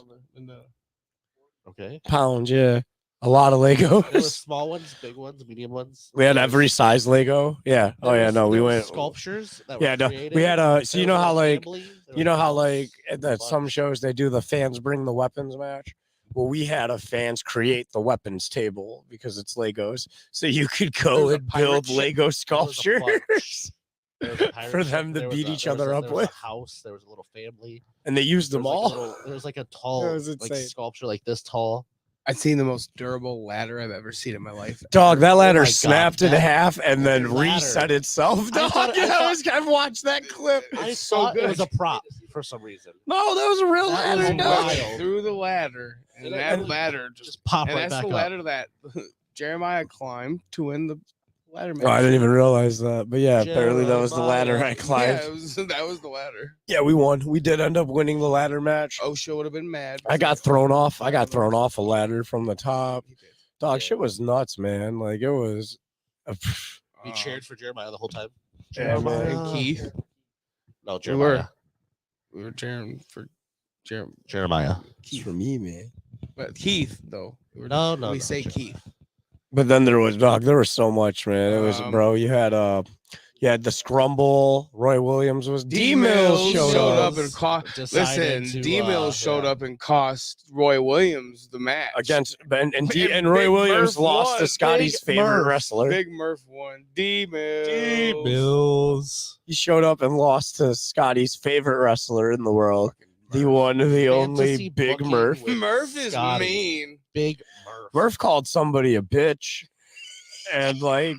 Okay. Pounds, yeah. A lot of There were Legos. small ones, big ones, medium ones. We had There every was- size Lego. Yeah. Oh there yeah, was- no, we there was went sculptures that Yeah, were no, created. we had a so There you know was a how like family, there you was know a how house, like at a some bunch. shows they do the fans bring the weapons match. Well, we had a fans create the weapons table because it's Legos, so you could There go was a and pirate build ship. Lego There was a sculptures. bunch. There was a pirate For ship, them to there was beat a- each there was other a- up there was with. a house. There was a little family. And they used them There was, like, all. there was like a tall was like insane. sculpture like this tall. I've seen the most durable ladder I've ever seen in my life. Dog, that ladder my God, snapped in that half and then ladder. reset itself. I Dog, thought- I thought- I've watched that clip. I It's so thought it was good. a prop for some reason. No, that was a real That was ladder. dog. wild. Through the ladder, and And that it- ladder Just pop and right that's back the up. ladder that Jeremiah climbed to win the ladder match. Oh, I didn't even realize that. But yeah, apparently that was the ladder I Jeremiah. climbed. Yeah, that was the ladder. Yeah, we won. We did end up winning the ladder match. OSHA would have been mad. I got thrown off. I got thrown off a ladder from the top. He did. Dog, Yeah. shit was nuts, man. Like it was. You cheered for Jeremiah the whole time. Yeah, man. And Keith. No, We Jeremiah. We were cheering for Jeremiah. It's for me, man. But Keith, though. No, we no, say Jeremiah. Keith. But then there was dog. There was so much, man. It was, bro. You had the Scrumble. Roy Williams was D Mills showed up and cost. Decided Listen, to, D Mills showed yeah. up and cost Roy Williams the match against and And Roy Big Williams Murph lost to won. Scotty's Big favorite Murph. wrestler. Big Murph won. D Mills. Mills. He showed up and lost to Scotty's favorite wrestler in the world. The one, the only Fantasy Big booking Murph. with Murph is Scotty. mean. Big Murph. Murph called somebody a bitch and like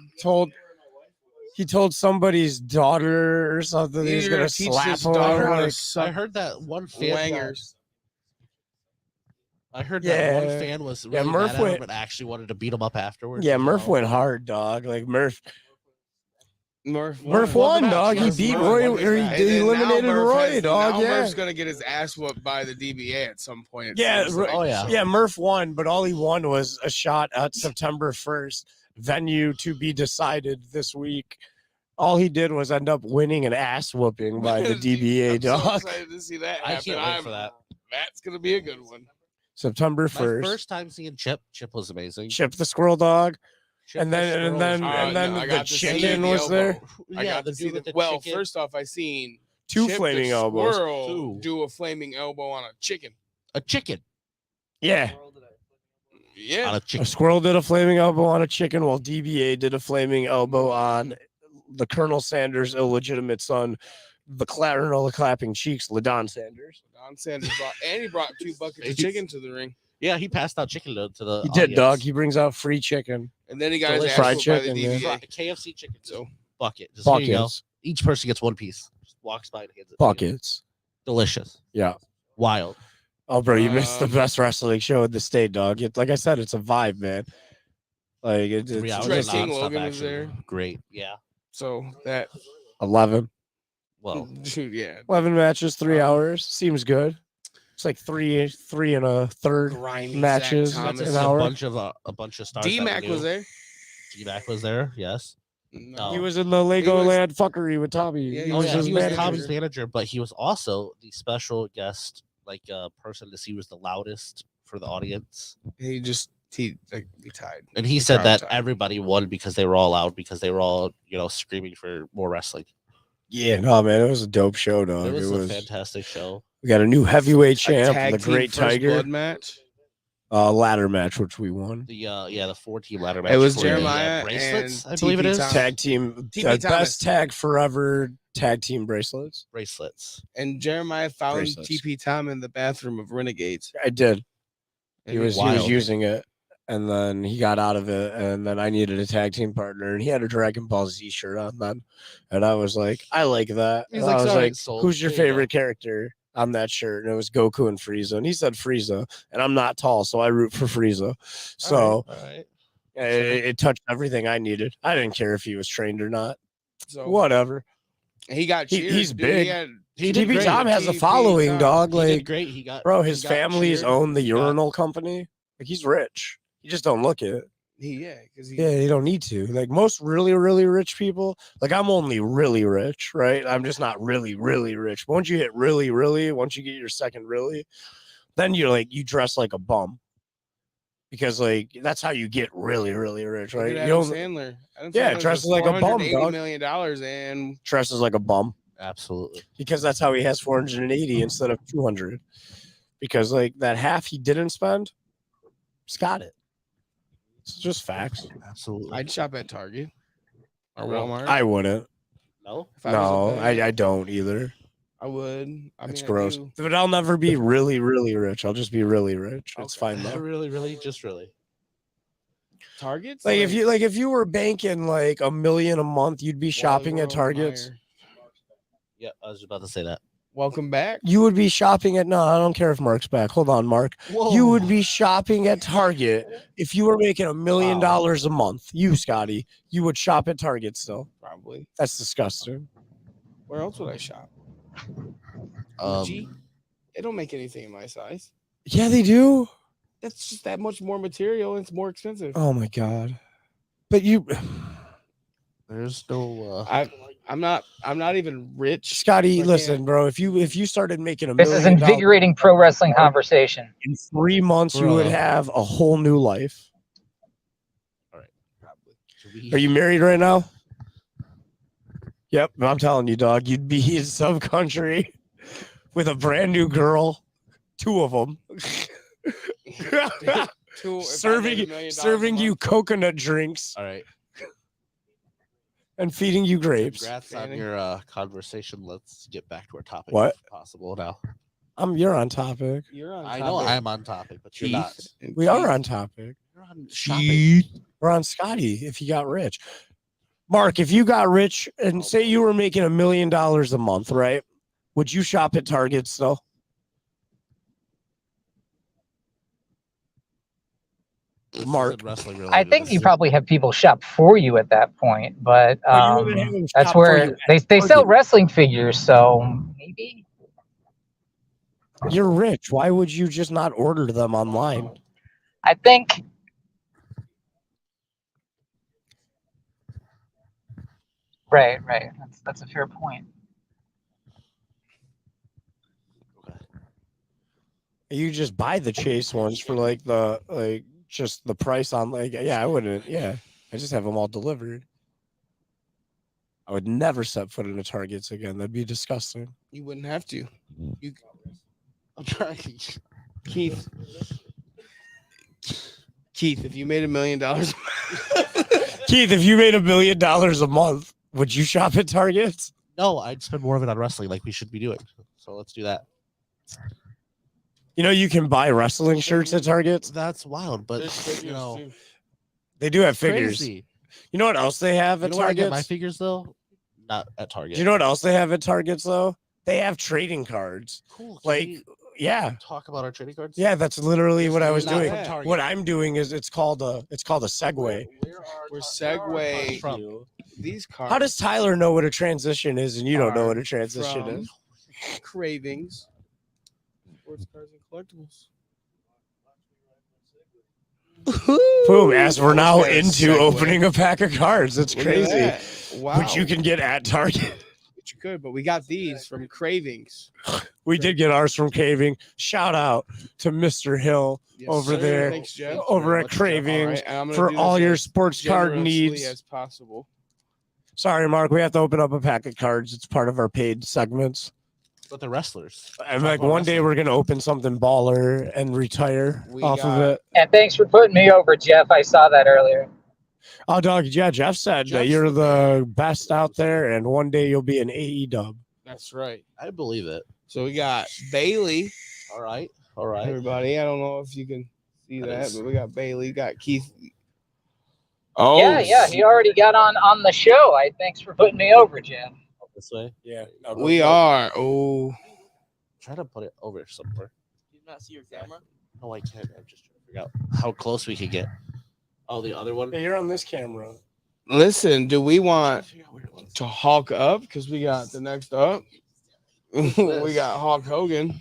he told somebody's daughter or something he's You're gonna gonna teach slap his him. daughter how to Like, suck I heard that one fan. wangers. I heard that one Yeah. fan was Yeah, really Murph mad at him went- and actually wanted to beat him up afterwards. yeah, as Murph well. went hard, dog. Like Murph. Murph won, dog. He Murph beat won. Roy, Won his or he match. And then now eliminated Murph Roy, has- dog. now Yeah. Murph's gonna get his ass whooped by the DBA at some point. it Yeah, seems right. Oh, yeah. Yeah, Murph won, but all he won was a shot at September 1st, venue to be decided this week. All he did was end up winning an ass whooping by the DBA, I'm so dog. excited to see that I happen. can't wait for that. That's gonna be a good one. September My 1st. first time seeing Chip. Chip was amazing. Chip the squirrel dog. Chip And the then- squirrel then- was and great. then I the got to see chicken the was there? elbow. I Yeah, got the to see dude the with the well. chicken. First off, I seen Two Chip flaming the elbows. squirrel Two. do a flaming elbow on a chicken. A chicken. Yeah. Yeah, On a A chicken. squirrel did a flaming elbow on a chicken, while DBA did a flaming elbow on the Colonel Sanders' illegitimate son, the Colonel of Clapping Cheeks, LaDon Sanders. Don Sanders brought 2 buckets of chicken to the ring, Yeah, he passed out chicken to the He did, dog. audience. He brings out free chicken. and then he got Delicious. his Fried ass whooped by the chicken, yeah. DBA. KFC chicken. So Bucket. Just here you go. Buckets. Each person gets one piece. Just walks by and hands it. to you. Buckets. Delicious. Yeah. Wild. Oh, bro, you missed the Um, best wrestling show in the state, dog. Like I said, it's a vibe, man. Like it's 3 hours Dre of King nonstop Logan was action. there. Great. Yeah. So that 11. Well, dude, yeah, 11 matches, 3 hours. Seems good. It's like three and a third grimy matches. Zach got to Thomas. see an hour. a bunch of stars. that we D-Mac was knew. there. D-Mac was there. Yes. No. He was in the Legoland fuckery with Tommy. Yeah, he Oh was yeah, his he was manager. Tommy's manager, but he was also the special guest, like person to see was the loudest for the audience. He tied. And he The said crowd that tied. everybody won because they were all loud, because they were all screaming for more wrestling. Yeah, no, man, it was a dope show, dog. It was It a was. fantastic show. We got a new heavyweight A champ, tag the team Great first Tiger. blood match. Ladder match, which we won. The 4-team ladder match. It was for the, Jeremiah bracelets, and I believe it TP is. Thomas. Tag team, TP Thomas. best tag forever. Tag team bracelets. Bracelets. And Jeremiah found Bracelets. TP Tom in the bathroom of Renegades. I did. And He was wild. using it, and then he got out of it, and then I needed a tag team partner, and he had a Dragon Ball Z shirt on then, and I was like, I like that. He's And like, I was "Sorry, like, sold. who's your There you go." favorite character on that shirt? And it was Goku and Frieza, and he said Frieza, and I'm not tall, so I root for Frieza. So All right. it touched everything I needed. I didn't care if he was trained or not. So Whatever. he got He- cheered. he's dude. big. He did TP great. Tom has a TP following, Tom. dog. He did Like, great. He got bro, he his got family's cheered. own the He got- urinal company. Like, he's rich. You just don't look it. Because he Yeah, you don't need to. Like most really, really rich people, like I'm only really rich, right? I'm just not really, really rich. But once you hit really, really, once you get your second really, then you're like, you dress like a bum. Because like that's how you get really, really rich, right? Look at You Adam don't Sandler. Adam Yeah, Sandler dresses was like a bum, $480 dog. million and dresses like a bum Absolutely. because that's how he has 480 instead of 200. Because like that half he didn't spend, he's got it. It's just facts. Absolutely. I'd shop at Target or Well, Walmart. I wouldn't. no. If I was a No, billionaire. I don't either. I would. It's I gross. do. But I'll never be really, really rich. I'll just be really rich. It's Okay. fine though. Really, just really. Targets. Like if you were banking like $1 million a month, you'd be shopping at Walmart, Targets. Meijer. Yeah, I was about to say that. Welcome back. You would be shopping at no, I don't care if Mark's back. Hold on, Mark. Whoa. You would be shopping at Target if you were making $1 million Wow. a month. You, Scotty, you would shop at Target still. Probably. That's disgusting. Where else would I shop? Um, Gucci? They don't make anything in my size. Yeah, they do. That's just that much more material and it's more expensive. Oh my god. But you, there's no. I'm not even rich. Scotty, I listen, can't- bro. If you started making $1 This million is invigorating pro wrestling conversation. in 3 months, you would Bro. have a whole new life. Probably. Are you married right now? Yep, I'm telling you, dog. You'd be in some country with a brand new girl, 2 of them, serving you coconut drinks All right. and feeding you grapes. Congrats on Fanning. your conversation. Let's get back to our topic. What? If possible now. You're on topic. You're on I know topic. I'm on topic, but you're Keith not. and We Keith. are on topic. You're on shopping. We're on Scotty if he got rich. Mark, if you got rich and say you were making $1 million a month, right? Would you shop at Target still? Mark. Wrestling I think you probably have people shop for you at that point, but you wouldn't have them that's shop for you where at they sell Target. wrestling figures, so maybe. You're rich. Why would you just not order them online? I think right. That's a fair point. You just buy the Chase ones for just the price on I wouldn't. Yeah, I just have them all delivered. I would never set foot in a Target's again. That'd be disgusting. You wouldn't have to. I'm trying. Keith, if you made $1 million, Keith, if you made $1 million a month, would you shop at Target's? No, I'd spend more of it on wrestling, like we should be doing. So let's do that. You know, you can buy wrestling shirts at Target's. That's wild, but you know, They do have figures. crazy. You know what else they have You at know where I get Target's? my figures though? Not at Target. Do you know what else they have at Target's though? They have trading cards. Cool. Can Like, we yeah, talk about our trading cards? yeah. That's literally what I was Not doing. from Target. What I'm doing is it's called a segue. we're segue From these cards. How does Tyler know what a transition is and you don't know what a transition from is? Cravings, sports cards and collectibles. Boom! As we're now Okay, into segue. opening a pack of cards. It's Look at crazy. that. Wow. Which you can get at Target. Which you could, but we got these from Cravings. We did get ours from Craving. Shout out to Mr. Hill Yes, over sir. there, Thanks, Jeff. over at much, Jeff. Cravings All right, and I'm gonna for do all this your as sports card generously needs. as possible. Sorry, Mark, we have to open up a pack of cards. It's part of our paid segments. but the wrestlers. And like one day we're gonna open something baller and retire We off of got- it. And thanks for putting me over, Jeff. I saw that earlier. Oh, dog, yeah, Jeff said that Jeff's you're the the best out there, and one day you'll be an AE dub. That's right. I believe it. So we got Bailey. All right. Everybody, I don't know if you can see That that, is- but we got Bailey. We got Keith. Yeah, he already got on the show. Thanks for putting me over, Jeff. This way. Yeah, We are. Oh, Try to put it over somewhere. Do you not see your camera? No, I can't. I'm just trying to figure out how close we could get. Oh, the other one. Hey, you're on this camera. listen. Do we Trying want to figure out where it was. to Hulk up? Because we got the next up. We got Hulk Hogan.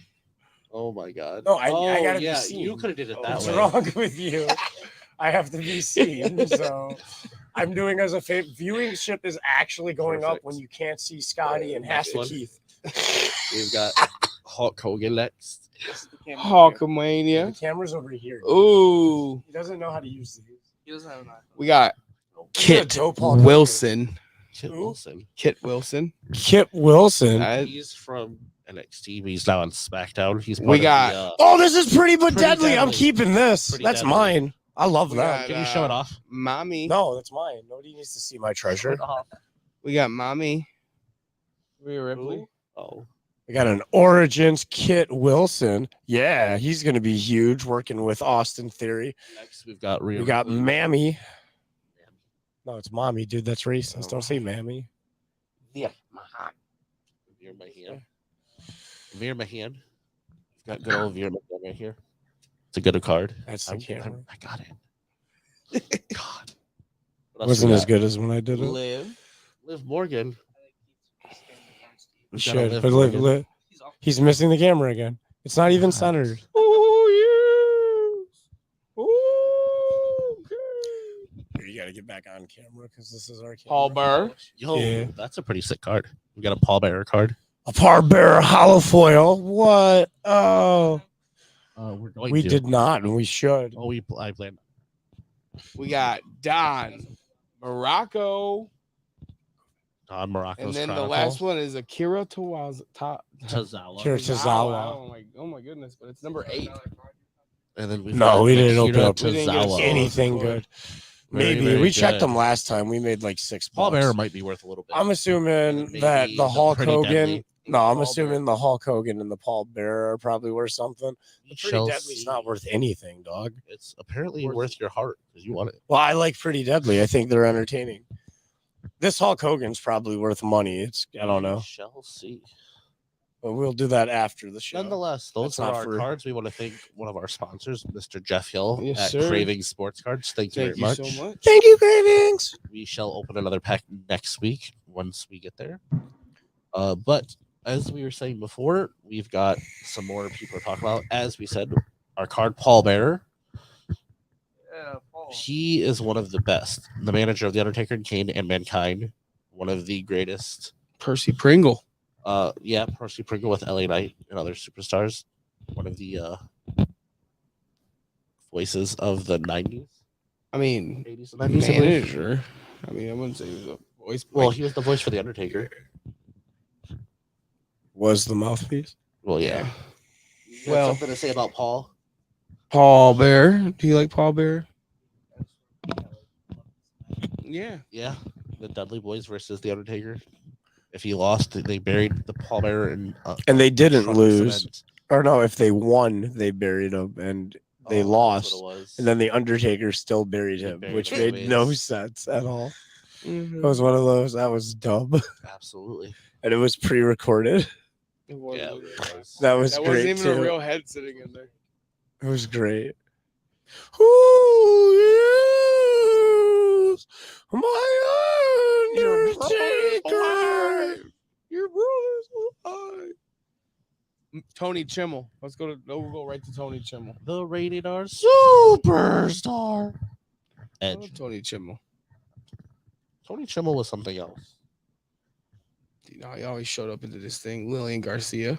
Oh my God. No, I gotta be yeah, seen. you could have did it that What's way. wrong with you? I have to be seen. So I'm doing as a favor. Viewership is actually going up Perfect. when you can't see Scotty and half Next the one. Keith. We've got Hulk Hogan next. The Hulkamania. camera's over here. Ooh, He doesn't know how to use these. He doesn't have an iPhone. we got He's a Kit dope Hulk Hogan. Wilson. Kit Who? Wilson. Kit Wilson. Kit Wilson. He's from NXT, but he's now on SmackDown. He's We part of got- the, Oh, this is pretty but Pretty deadly. I'm Deadly. keeping this. Pretty That's Deadly. mine. I love We that. got, Can you show it off? Mommy. No, that's mine. Nobody needs to see my treasure. We got Mommy. Rhea Ripley. Who? Oh, We got an Origins Kit Wilson. Yeah, he's going to be huge working with Austin Theory. next we've got Rhea We got Ripley. Mammy. No, it's Mommy, dude. That's racist. Don't say Mammy. Veer Mahan. Veer Mahan. We've got good old Veer Mahan right here. It's a good card. That's the camera. I got it. God. What else Wasn't we as got? good as when I did it. Liv Morgan. You We've got a should, but Liv, Morgan. he's missing the camera again. It's not even centered. Oh, yes. Here, you got to get back on camera because this is our camera. Paul Burr. Yo, Yeah. that's a pretty sick card. We got a Paul Bearer card. A Par Bearer hollow foil. What? Oh, We're going we to. did not, and we should. Oh, I planned. We got Don Morocco. Don Morocco's And then Chronicle. the last one is Akira Tozawa. Tazawa. Kira Tozawa. Oh my goodness, but it's number 8. And then we've No, got we didn't Akira open up We didn't get a Tazawa. single Anything score. good. Very, Maybe. very We checked good. them last time. We made like $6. Paul Bearer might be worth a little bit. I'm assuming Maybe that the the Hulk Pretty Hogan. Deadly. No, I'm Paul assuming the Hulk Hogan and the Paul Bearer are probably worth something. We The shall Pretty Deadly's see. not worth anything, dog. It's apparently worth your heart because you want it. Well, I like Pretty Deadly. I think they're entertaining. This Hulk Hogan's probably worth money. I don't know. We shall see. But we'll do that after the show. Nonetheless, those That's are not our for- cards. We want to thank one of our sponsors, Mr. Jeff Hill Yes, at sir. Craving Sports Cards. Thank you Thank very you much. so much. Thank you, Cravings. We shall open another pack next week once we get there. But as we were saying before, we've got some more people to talk about. As we said, our card Paul Bearer. Yeah, Paul. He is one of the best. The manager of The Undertaker and Kane and Mankind. One of the greatest. Percy Pringle. Yeah, Percy Pringle with LA Knight and other superstars. One of the voices of the 90s. I mean, 80s and 90s. I believe. manager. I mean, I wouldn't say he was a voice. but, Well, like, he was the voice for The Undertaker. Was the mouthpiece? Well, yeah. You Well- have something to say about Paul? Paul Bear. Do you like Paul Bear? Yeah. Yeah. The Dudley Boys versus The Undertaker. If he lost, they buried the Paul Bearer in. And they didn't trunk of lose. cement. Or no, if they won, they buried him, and they Oh, lost. that's what it was. And then the Undertaker still buried He him, buried which him made no anyways. sense at all. Mhm. It was one of those that was dumb, Absolutely. and it was pre-recorded. It was Yeah, really- it was. That was that great wasn't even too. a real head sitting in there. It was great. Who is my Undertaker? Your brother's alive. Tony Chimmel. Let's go to. We'll go right to Tony Chimmel. The rated R superstar. Oh, Edge. Tony Chimmel. Tony Chimmel was something else. You know, he always showed up into this thing. Lillian Garcia.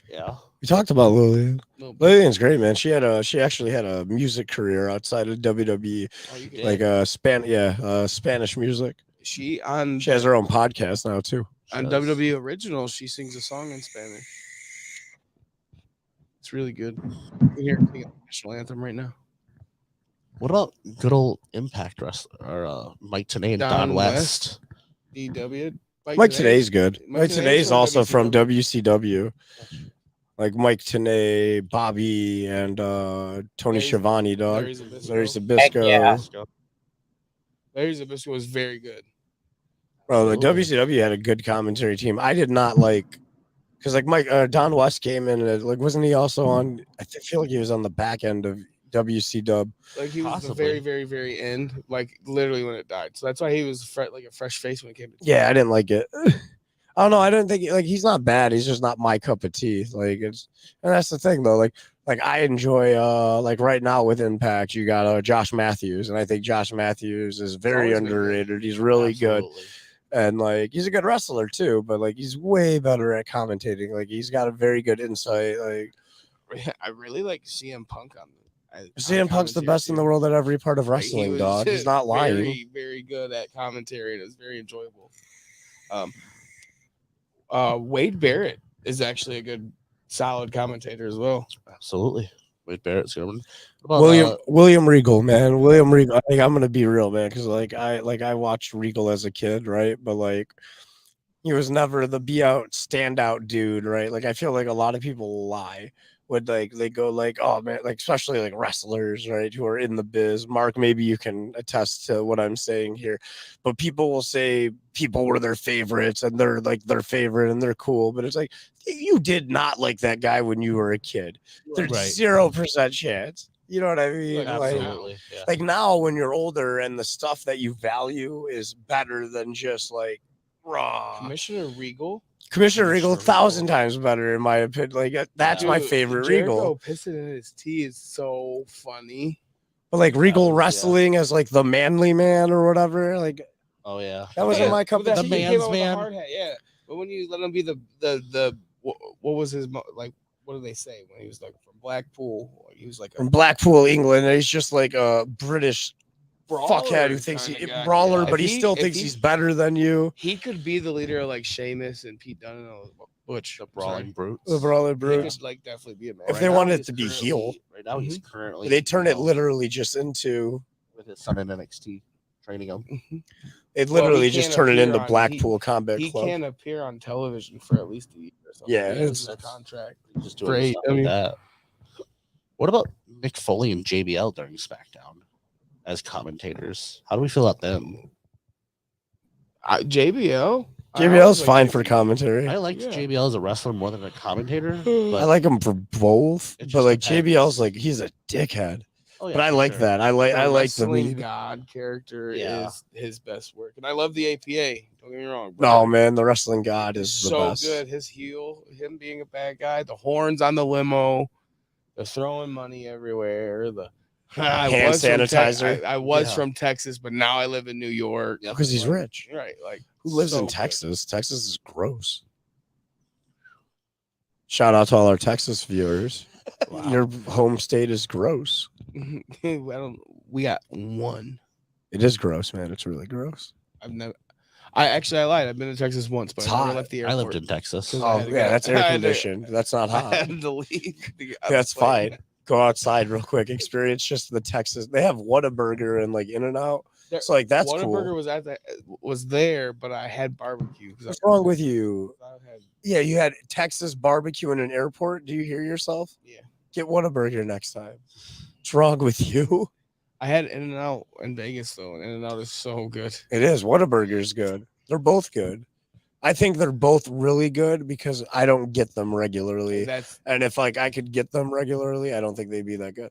Yeah. We talked about Lillian. Little bit. Lillian's great, man. She actually had a music career outside of WWE, Oh, you Yeah. can- like Spanish music. she on She has her own podcast now too. on Does. WWE Original. She sings a song in Spanish. It's really good. You can hear her sing the national anthem right now. What about good old Impact wrestler or Mike Tenay and Don West? DW. Mike Today's good. Mike Mike Tenay's Today's from also from WCW. WCW. Like Mike Tenay, Bobby, and Tony Larry- Schiavone, dog. Larry Zbyszko. Larry Zbyszko. yeah. Larry Zbyszko was very good. Bro, like Absolutely. WCW had a good commentary team. I did not like, because like Don West came in, and like wasn't he also on? I feel like he was on the back end of WCW. Like he was the Possibly. very, very, very end. Like literally when it died. So that's why he was like a fresh face when it came to. Yeah, I didn't like it. I don't know. I don't think like he's not bad. He's just not my cup of tea. Like it's, and that's the thing though. Like I enjoy like right now with Impact, you got Josh Matthews, and I think Josh Matthews is very always been good. underrated. He's really good. Absolutely. And like he's a good wrestler too, but like he's way better at commentating. Like he's got a very good insight. Like I really like CM Punk on. CM Punk's the best in the world at every part of Like, he wrestling, was dog. He's not lying. Very, very good at commentary, and it's very enjoyable. Wade Barrett is actually a good, solid commentator as well. Absolutely. Wade Barrett's good. What about, William Regal, man. William Regal. I think I'm gonna be real, man, because I watched Regal as a kid, right? But like he was never the be out standout dude, right? Like I feel like a lot of people lie. Would like they go like, oh man, like especially like wrestlers, right, who are in the biz. Mark, maybe you can attest to what I'm saying here, but people will say people were their favorites and they're like their favorite and they're cool, but it's like you did not like that guy when you were a kid. There's Right. 0% chance. You know what I mean? Like, absolutely. Yeah. Like now when you're older and the stuff that you value is better than just like raw. Commissioner Regal. Commissioner Regal, Commissioner 1,000 Regal. times better in my opinion. Like that's my Dude, favorite Jericho Regal. pissing in his tea is so funny. But like Regal Yeah. wrestling as like the manly man or whatever, like Oh yeah. that wasn't Yeah, my cup but of that the shit tea. came man's out with a man. hard hat, yeah. But when you let him be the what was his like? What do they say when he was like from Blackpool? He was like a From Blackpool, England, and he's just like a British fuckhead who thinks kinda he guy. brawler, Yeah. but he If still if thinks he's better than you. He could be the leader of like Sheamus and Pete Dunne and Butch. The Brawling Brutes. The brawler He brutes. could like definitely be a man. If they now wanted he's it to be currently- heel. Right now he's currently They turn it heel literally just into with his son in NXT training him. it Well, literally he just can't turn it appear into on- Blackpool Combat He Club. can't appear on television for at least a year or something. Yeah, He has it's- a contract. Just doing Great. stuff I like mean- that. What about Mick Foley and JBL during SmackDown as commentators? How do we feel about them? JBL, JBL's fine for commentary. I liked Yeah. JBL as a wrestler more than a commentator. I But like him for both, It but just like depends. JBL's like he's a dickhead. oh, yeah, But I for like sure. that. I like the wrestling mean. god character Yeah. is his best work, and I love the APA. Don't get me wrong. No man, the wrestling god It's is the so best. good. His heel, him being a bad guy, the horns on the limo, the throwing money everywhere, the Hand sanitizer. I was Yeah. from Texas, but now I live in New York. Yep. Because he's Like, rich. right? Like Who lives so in good. Texas? Texas is gross. Shout out to all our Texas viewers. Wow. Your home state is gross. We got one. It is gross, man. It's really gross. I've never. I lied. I've been to Texas once, but It's I never hot. left the I airport. lived in Texas. 'Cause I Oh had to yeah, get- that's I air had to- conditioned. That's not I hot. had to leave. to get on the That's plane. fine. Go outside real quick. Experience just the Texas. They have Whataburger and like In-N-Out. There- So like that's Whataburger cool. was there, but I had barbecue. 'cause What's I- wrong with you? I had- Yeah, you had Texas barbecue in an airport. Do you hear yourself? Yeah. Get Whataburger next time. What's wrong with you? I had In-N-Out in Vegas though, and In-N-Out is so good. It is. Whataburger's good. They're both good. I think they're both really good because I don't get them regularly. That's And if like I could get them regularly, I don't think they'd be that good.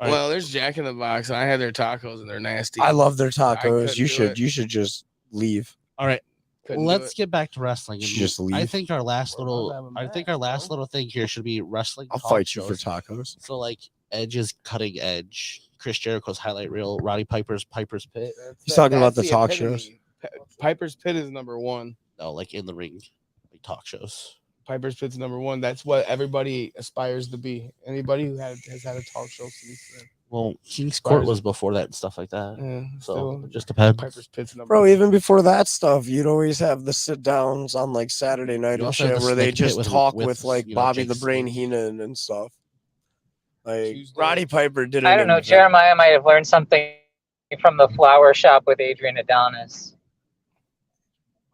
Right. well, there's Jack in the Box, and I had their tacos, and they're nasty. I love their couldn't tacos. You do should it. you should just leave. All right, Couldn't do let's it. get back to wrestling. You and should just I leave. think our last We're about to little, have a I think match, our last bro. little thing here should be wrestling. I'll talk fight you for shows. tacos. So like Edge's cutting edge, Chris Jericho's highlight reel, Roddy Piper's Pit. He's talking about That's the talk epitome. shows. Piper's Pit is number one. No, like in the ring, like talk shows. Piper's Pit's number one. That's what everybody aspires to be. Anybody who has had a talk show since then. Well, King's Court Spires- was before that and stuff like that. Yeah, So still, it just depends. Piper's Pit's number Bro, one. even before that stuff, you'd always have the sit downs on like Saturday night You and also have shit the where they Snake Pit just with- talk with, with like you know, Bobby Jake the Brain Snake. Heenan and stuff. Like Tuesday. Roddy Piper did it. I don't in know. the- Jeremiah might have learned something from the flower shop with Adrian Adonis.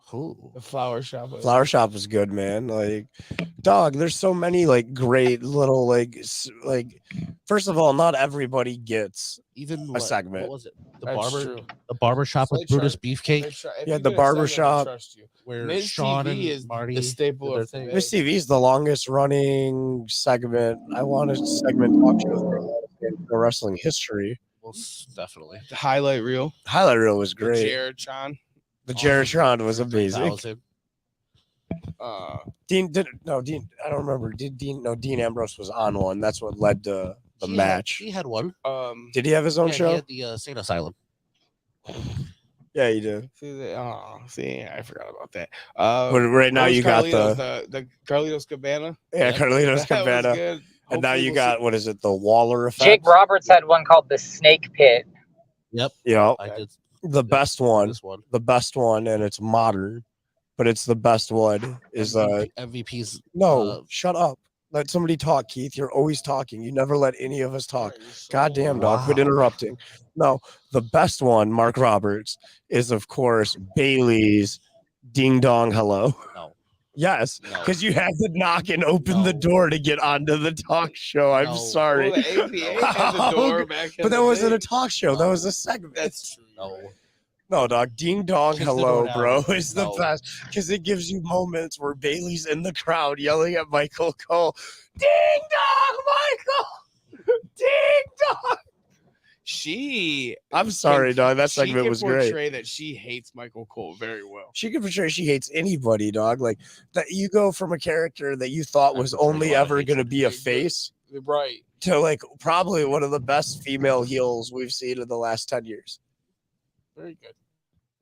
Cool. The flower shop. Flower Shop was good, man. Like, dog, there's so many like great little like. First of all, not everybody gets. Even segment. What was it? The That's barber, true. the barber shop So with they Brutus try- Beefcake, If Yeah, you the get a barber segment, I shop. trust you. where Miz Sean TV and is Marty the staple did their of thing. today. Miss TV is the longest running segment. I want a segment talk show in pro wrestling history. Most definitely. The highlight reel. Highlight reel was The great. Jared Chan. The Jaretron was amazing. 3000. Dean I don't remember. Dean Ambrose was on one. That's what led to the He match. He had one. Did he have his own Yeah, show? He had the Sane Asylum. Yeah, he did. See, I forgot about that. But right now what you was got Carlitos, the Carlitos Cabana. yeah, Yep. Carlitos That was Cabana. good. And now Hopefully you we'll got what is it, the Waller effect? Jake Roberts had one called the Snake Pit. Yep. Yeah, I did the best one. this one. The best one, and it's modern, but it's the best one. Is MVP's. no, shut up. Let somebody talk, Keith. You're always talking. You never let any of us talk. Sorry, you're so Goddamn, dog. Quit Wow. interrupting. No, the best one, Mark Roberts, is of course Bailey's Ding Dong Hello. No. Yes, No. because you had to knock and open the No. door to get onto the talk show. I'm No. sorry. Well, the APA had the door back in But that the wasn't day. a talk show. That No. was a segment. That's true. No. No, dog. Ding Dong Kiss the Hello, door bro, down. is the No. best because it gives you moments where Bailey's in the crowd yelling at Michael Cole, Ding Dong, Michael! Ding Dong! I'm sorry, dog. That segment was great. Portray that she hates Michael Cole very well. She can portray she hates anybody, dog. Like that, you go from a character that you thought I was portray a only lot of ever going to hatred. be a Very good. face Right. to like probably one of the best female heels we've seen in the last 10 years. Very good.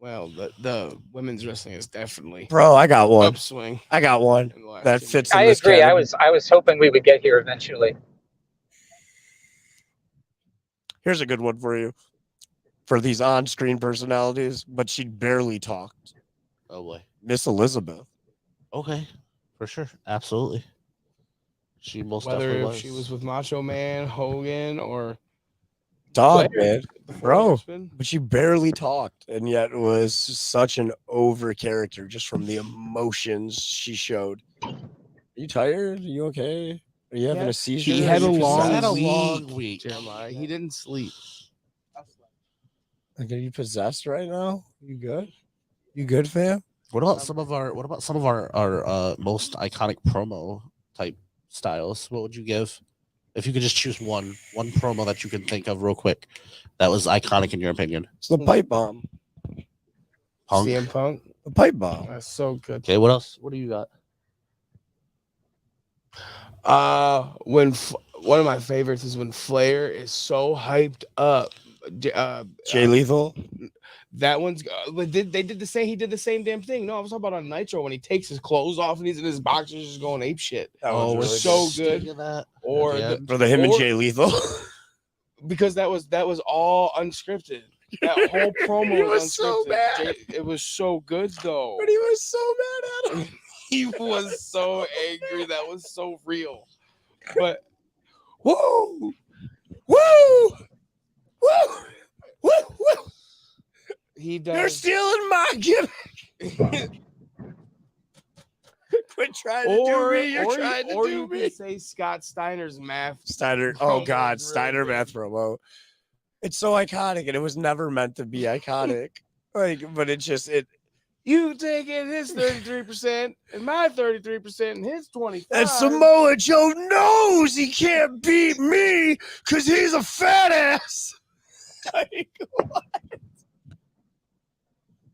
Well, the women's wrestling is definitely Bro, I got one. upswing. I got one in the last that 10 fits years. in I this agree. category. I was hoping we would get here eventually. Here's a good one for you. For these on-screen personalities, but she barely talked. Oh boy. Miss Elizabeth. Okay. For sure. Absolutely. She most Whether definitely if was. she was with Macho Man, Hogan, or Dog, Flair, man. the Bro. Horseman. But she barely talked, and yet was such an over character just from the emotions she showed. Are you tired? Are you okay? Are you having Yeah. a seizure? He Are had you a long possessed? Had a week, long week. Jeremiah. He didn't sleep. Like, are you possessed right now? You good? You good, fam? What about some of our most iconic promo type styles? What would you give if you could just choose one promo that you can think of real quick that was iconic in your opinion? It's the pipe bomb. Punk. CM Punk. The pipe bomb. That's so good. Okay, what else? What do you got? One of my favorites is when Flair is so hyped up. Jay Lethal. That one's but they did the same. He did the same damn thing. No, I was talking about on Nitro when he takes his clothes off and he's in his boxers just going ape shit. That was really so Speaking good. of that, Or yeah. For the him and or- Jay Lethal. because that was all unscripted. That whole promo He was was so unscripted. bad. It was so good though. But he was so mad at him. He was so angry. That was so real. But Woo! Woo! Woo! Woo! Woo! he They're does. stealing my gimmick. Quit trying to do me. You're trying to or do you me. could say Scott Steiner's math. Steiner. promo Oh God, was really Steiner good. math promo. It's so iconic, and it was never meant to be iconic. But it's just it. You taking his 33% and my 33% and his 25%. And Samoa Joe knows he can't beat me because he's a fat ass. Like,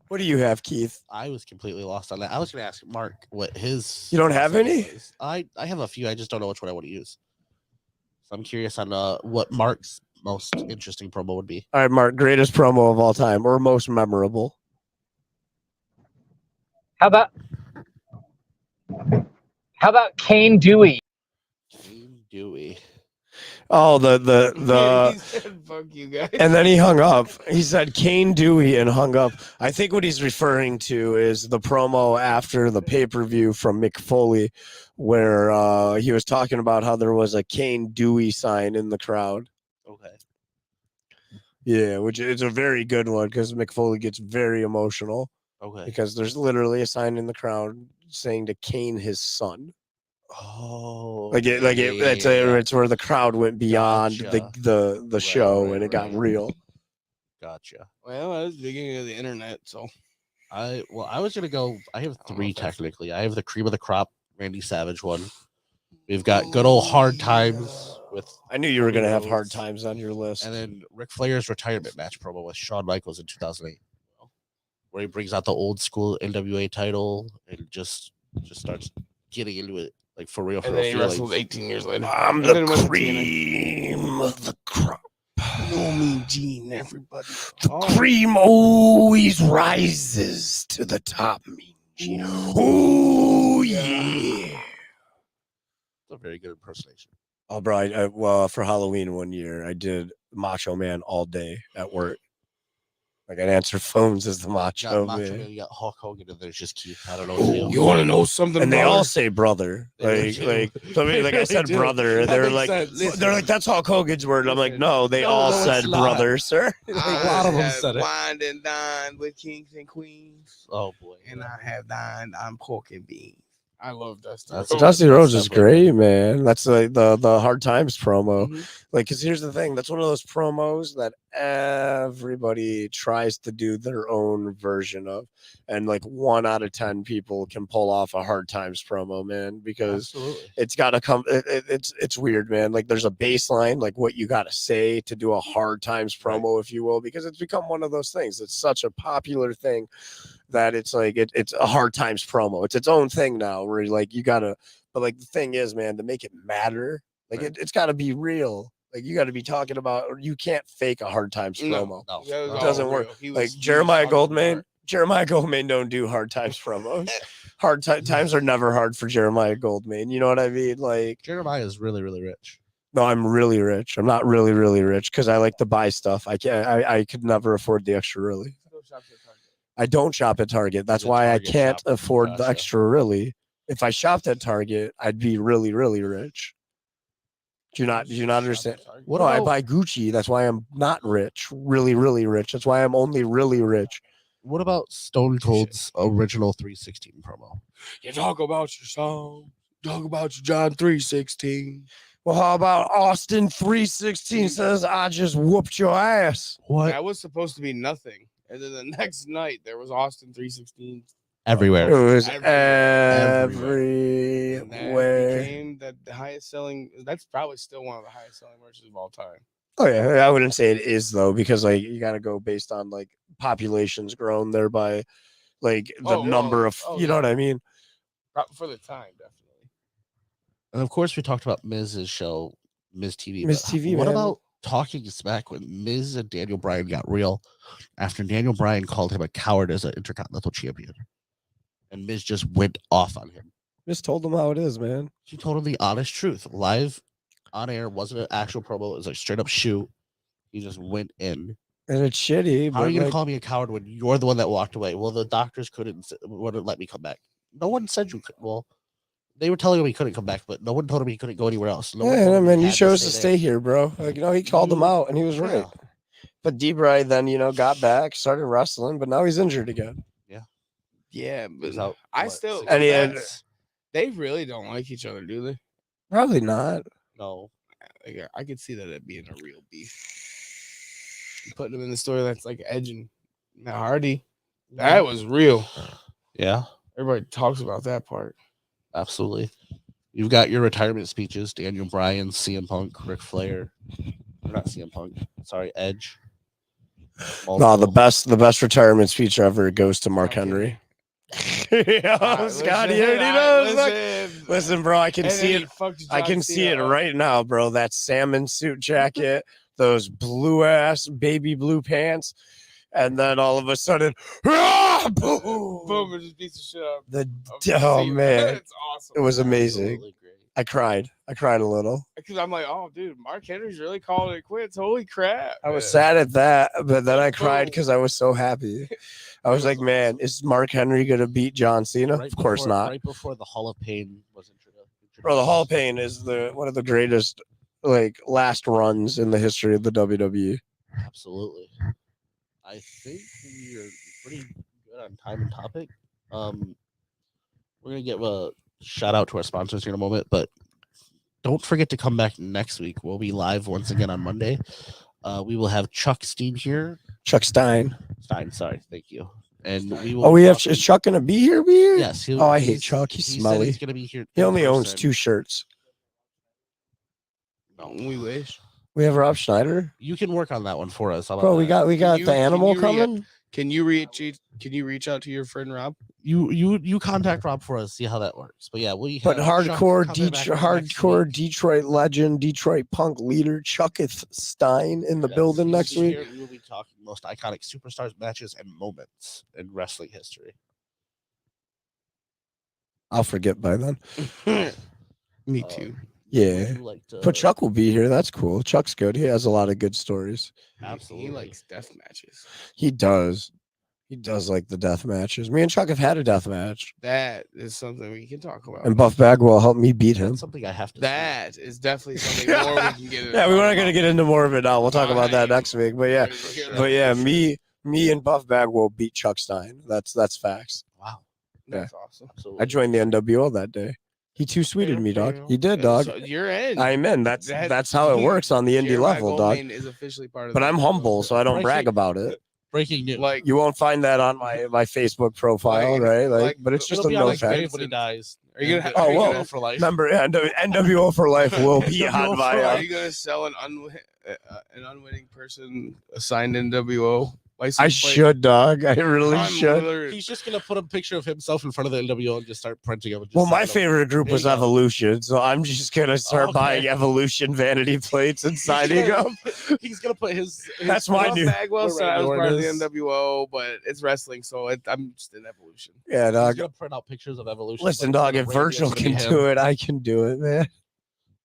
what do you have, Keith? I was completely lost on that. I was going to ask Mark what his. You don't have any? was. I have a few. I just don't know which one I want to use. So I'm curious on what Mark's most interesting promo would be. All right, Mark, greatest promo of all time or most memorable? How about Kane Dewey? Kane Dewey. Oh, the He said, fuck you guys. and then he hung up. He said Kane Dewey and hung up. I think what he's referring to is the promo after the pay-per-view from Mick Foley, where he was talking about how there was a Kane Dewey sign in the crowd. Okay. Yeah, which is a very good one because Mick Foley gets very emotional Okay. because there's literally a sign in the crowd saying to Kane his son. Oh. It's where the crowd went beyond Gotcha. the show and it got right. real. Gotcha. Well, that was the beginning of the internet, so I was gonna go. I have I don't know three if that's- technically. I have the cream of the crop, Randy Savage one. We've got good old hard times with, I knew you were gonna have hard Rhodes. times on your list. and then Ric Flair's retirement match promo with Shawn Michaels in 2008, where he brings out the old school NWA title and just starts getting into it like for real. and then he feelings. wrestled 18 years later. I'm And the then went to TNA. cream of the crop. No Mean Gene, everybody. The Oh. cream always rises to the top. Mean Gene. Oh yeah. It's a very good impersonation. Oh, bro. Well, for Halloween one year, I did Macho Man all day at work. Like I'd answer phones as the You Macho got Macho Man. Man, you got Hulk Hogan, and there's just Keith. I don't know what to do. You want to know something? And they brother? all say brother. They So really like I said do. brother. That They're makes like sense. Listen. they're like that's Hulk Hogan's word. I'm like, Listen. no, they No, all no, said it's not. brother, sir. I lot of them have said it. wined and dined with kings and queens, Oh boy. and I have dined on pork and beans. I love Dusty. That's Rhodes. Dusty Rhodes is Definitely. great, man. That's like the Hard Times promo. Mhm. Like, because here's the thing, that's one of those promos that everybody tries to do their own version of, and like 1 out of 10 people can pull off a Hard Times promo, man, because Absolutely. it's got to come. It's weird, man. Like, there's a baseline, like what you got to say to do a Hard Times promo, if you will, because it's become one of those things. It's such a popular thing that it's like it's a Hard Times promo. It's its own thing now, where like you gotta. But like the thing is, man, to make it matter, like it's got to be real. Like you got to be talking about, or you can't fake a Hard Times No. promo. No. That was It all doesn't real. work. He was- Like he was Jeremiah talking Goldman. apart. Jeremiah Goldman don't do Hard Times promos. Times are never hard for Jeremiah Goldman. You know what I mean? Like, Jeremiah is really, really rich. no, I'm really rich. I'm not really, really rich because I like to buy stuff. I can't. I could never afford the extra really. Still shops at Target. I don't shop at Target. That's He's a why I Target can't shopper. afford the Gotcha. extra really. If I shopped at Target, I'd be really, really rich. Do you not understand? What No, I about- buy Gucci. That's why I'm not rich. Really, really rich. That's why I'm only really rich. What about Stone Cold's original 316 promo? You talk about your song. Talk about your John 3:16. Well, how about Austin 316 says, I just whooped your ass. What? That was supposed to be nothing. And then the next night there was Austin 3:16 everywhere. It was Everywhere. And that everywhere. became the highest selling. That's probably still one of the highest selling merches of all time. Oh yeah, I wouldn't say it is though, because like you got to go based on like populations grown there by like the number of, you know what I mean? For the time, definitely. And of course, we talked about Miz's show, Miz TV. Miz but TV, What man. about talking smack when Miz and Daniel Bryan got real after Daniel Bryan called him a coward as an Intercontinental Champion? And Miz just went off on him. Just told them how it is, man. She told him the honest truth. Live on air wasn't an actual promo. It was like straight up shoot. He just went in. And it's shitty. How are but you going like, to call me a coward when you're the one that walked away? Well, the doctors wouldn't let me come back. No one said you could. Well, they were telling him he couldn't come back, but no one told him he couldn't go anywhere else. No one told yeah, him he man, you had chose to there. stay here, bro. Like, you know, he called them out and he was right. But D-Bry then, you know, got back, started wrestling, but now he's injured again. Yeah, but Out, I what, still. 6 And he had- months? They really don't like each other, do they? Probably not. No. Like, I could see that it being a real beef. Putting him in the story that's like Edge and Matt Hardy. That was real. Yeah, Everybody talks about that part. absolutely. You've got your retirement speeches: Daniel Bryan, CM Punk, Ric Flair. Or not CM Punk. Sorry, Edge. No, Multiple. the best retirement speech ever goes to Mark Henry. Yeah, Scotty, you already knows. Listen, bro, I can see it. I can see it right now, bro. That salmon suit jacket, those blue ass baby blue pants, and then all of a sudden, boom, Boom, it just beats the shit out. Oh man, it's awesome. it was amazing. Absolutely great. I cried a little. Because I'm like, oh, dude, Mark Henry's really calling it quits. Holy crap! I was sad at that, but then I cried Boom. because I was so happy. I was like, man, is Mark Henry gonna beat John Cena? Right Of course before- not. Right before the Hall of Pain was introduced. Bro, the Hall of Pain is one of the greatest like last runs in the history of the WWE. Absolutely. I think we're pretty good on time and topic. We're gonna give a shout out to our sponsors here in a moment, but don't forget to come back next week. We'll be live once again on Monday. We will have Chuck Steen here. Chuck Stein. Sorry, thank you. And we will. Oh, be we have talking- is Chuck gonna be here? Be here? Yes. Oh, I hate Chuck. He's he said smelly. He's gonna be here. He in only owns person. 2 shirts. No, we wish. We have Rob Schneider. You can work on that one for us. How about Bro, we that? got you- the can animal you coming. Can you reach out to your friend Rob? You contact Rob for us. See how that works. But yeah, we. But have Chuck hardcore coming back next hardcore week. Detroit legend, Detroit punk leader Chucketh Stein in the Yes, building he will next be week. here. We will be talking most iconic superstars, matches, and moments in wrestling history. I'll forget by then. Me Uh, too. Yeah. Would you like to- But Chuck will be here. That's cool. Chuck's good. He has a lot of good stories. Absolutely. He likes death matches. He does. He does like the death matches. Me and Chuck have had a death match. That is something we can talk about. And Buff Bagwell helped me beat him. That's something I have to. That is definitely something more we can get into. Yeah, we weren't gonna get into more of it now. We'll talk about that Fine. next week. But yeah. But yeah, me and Buff Bagwell beat Chuck Stein. That's facts. Wow. That's awesome. Absolutely. I joined the NWO that day. He too sweeted me, dog. He did, dog. So you're in. I'm in. That's how it works on the indie Jeremiah level, dog. Goldman is officially part of But the I'm NWO. humble, so I don't brag about it. Breaking news. Like You won't find that on my Facebook profile, Like- right? Like, like- but it's just It'll a be on note his fact. grave when he dies. Are you gonna? Oh, are you whoa. gonna- For life. Remember, NWO for life will be NWO on for my. Are you gonna sell an unwitting person assigned NWO license I plate? should, dog. I really I'm should. literally- He's just gonna put a picture of himself in front of the NWO and just start printing them. Well, my favorite group There was you go. Evolution, so I'm just gonna start Okay. buying Evolution vanity plates and signing them. He's gonna put his. That's my Buff new. Bagwell said I was Where part of it the is. NWO, but it's wrestling, so I'm just in Evolution. Yeah, He's dog. gonna print out pictures of Evolution. Listen, dog. If Virgil can do it, I can do it, man.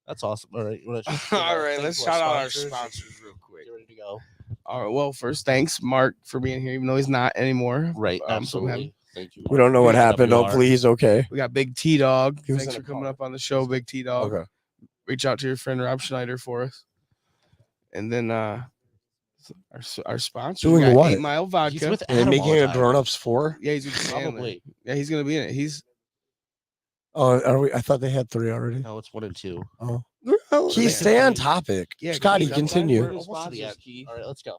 That's awesome. All right. All right, let's shout out our sponsors real quick. Get ready to go. All right, well, first, thanks Mark for being here, even though he's not anymore. Right. So we have- Absolutely. Thank you. We don't know what Mark. happened. WR. Hopefully, he's okay. We got Big T Dog. He was Thanks in for a coming car. up on the show, Big T Dog. Okay. Reach out to your friend Rob Schneider for us. And then our sponsor, Doing we got what? 8 Mile Vodka. He's with Are they Adam making all the a time. Grown Ups 4? Yeah, he's with Stanley. Probably. Yeah, he's gonna be in it. He's Oh, are we? I thought they had 3 already. No, it's 1 and 2. Keith, stay on topic. Yeah, Scotty, Keith, I'm glad continue. we're- Almost to the sponsors, end. Keith. All right, let's go.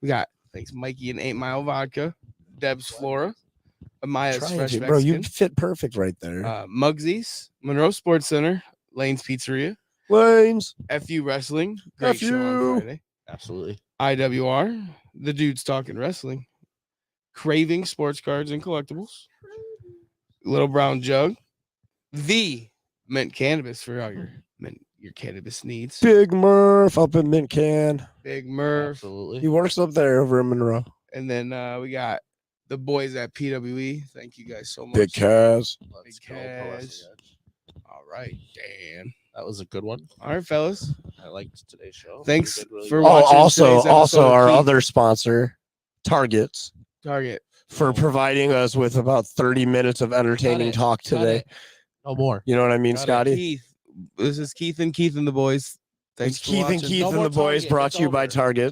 we got thanks Mikey and 8 Mile Vodka, Deb's Flora, Amaya's Trying Fresh to, bro. You Mexican. fit perfect right there. Muggsy's, Monroe Sports Center, Lane's Pizzeria, Lanes. FU Wrestling, great show on FU. Friday. Absolutely. IWR, the dudes talking wrestling, Craving Sports Cards and Collectibles, Little Brown Jug, the Mint Cannabis for all your cannabis needs. Big Murph up in Mint Can. Big Murph, He Absolutely. works up there over in Monroe. and then we got the boys at PWE. Thank you guys so much. Big Kaz. Let's Big go, Pro Wrestling Cash. Edge. All right, Dan. That was a good one. All right, fellas. I liked today's show. Thanks We did really for well. Oh, watching also today's episode of our Keith. other sponsor, Targets, Target. for providing us with about 30 minutes of entertaining it. talk Cut today. it. No more. You know what I mean, Got it. Scotty? Keith. This is Keith and the boys. Thanks It's for Keith and watching. Keith No and more the boys Target. brought It's to you by over. Target.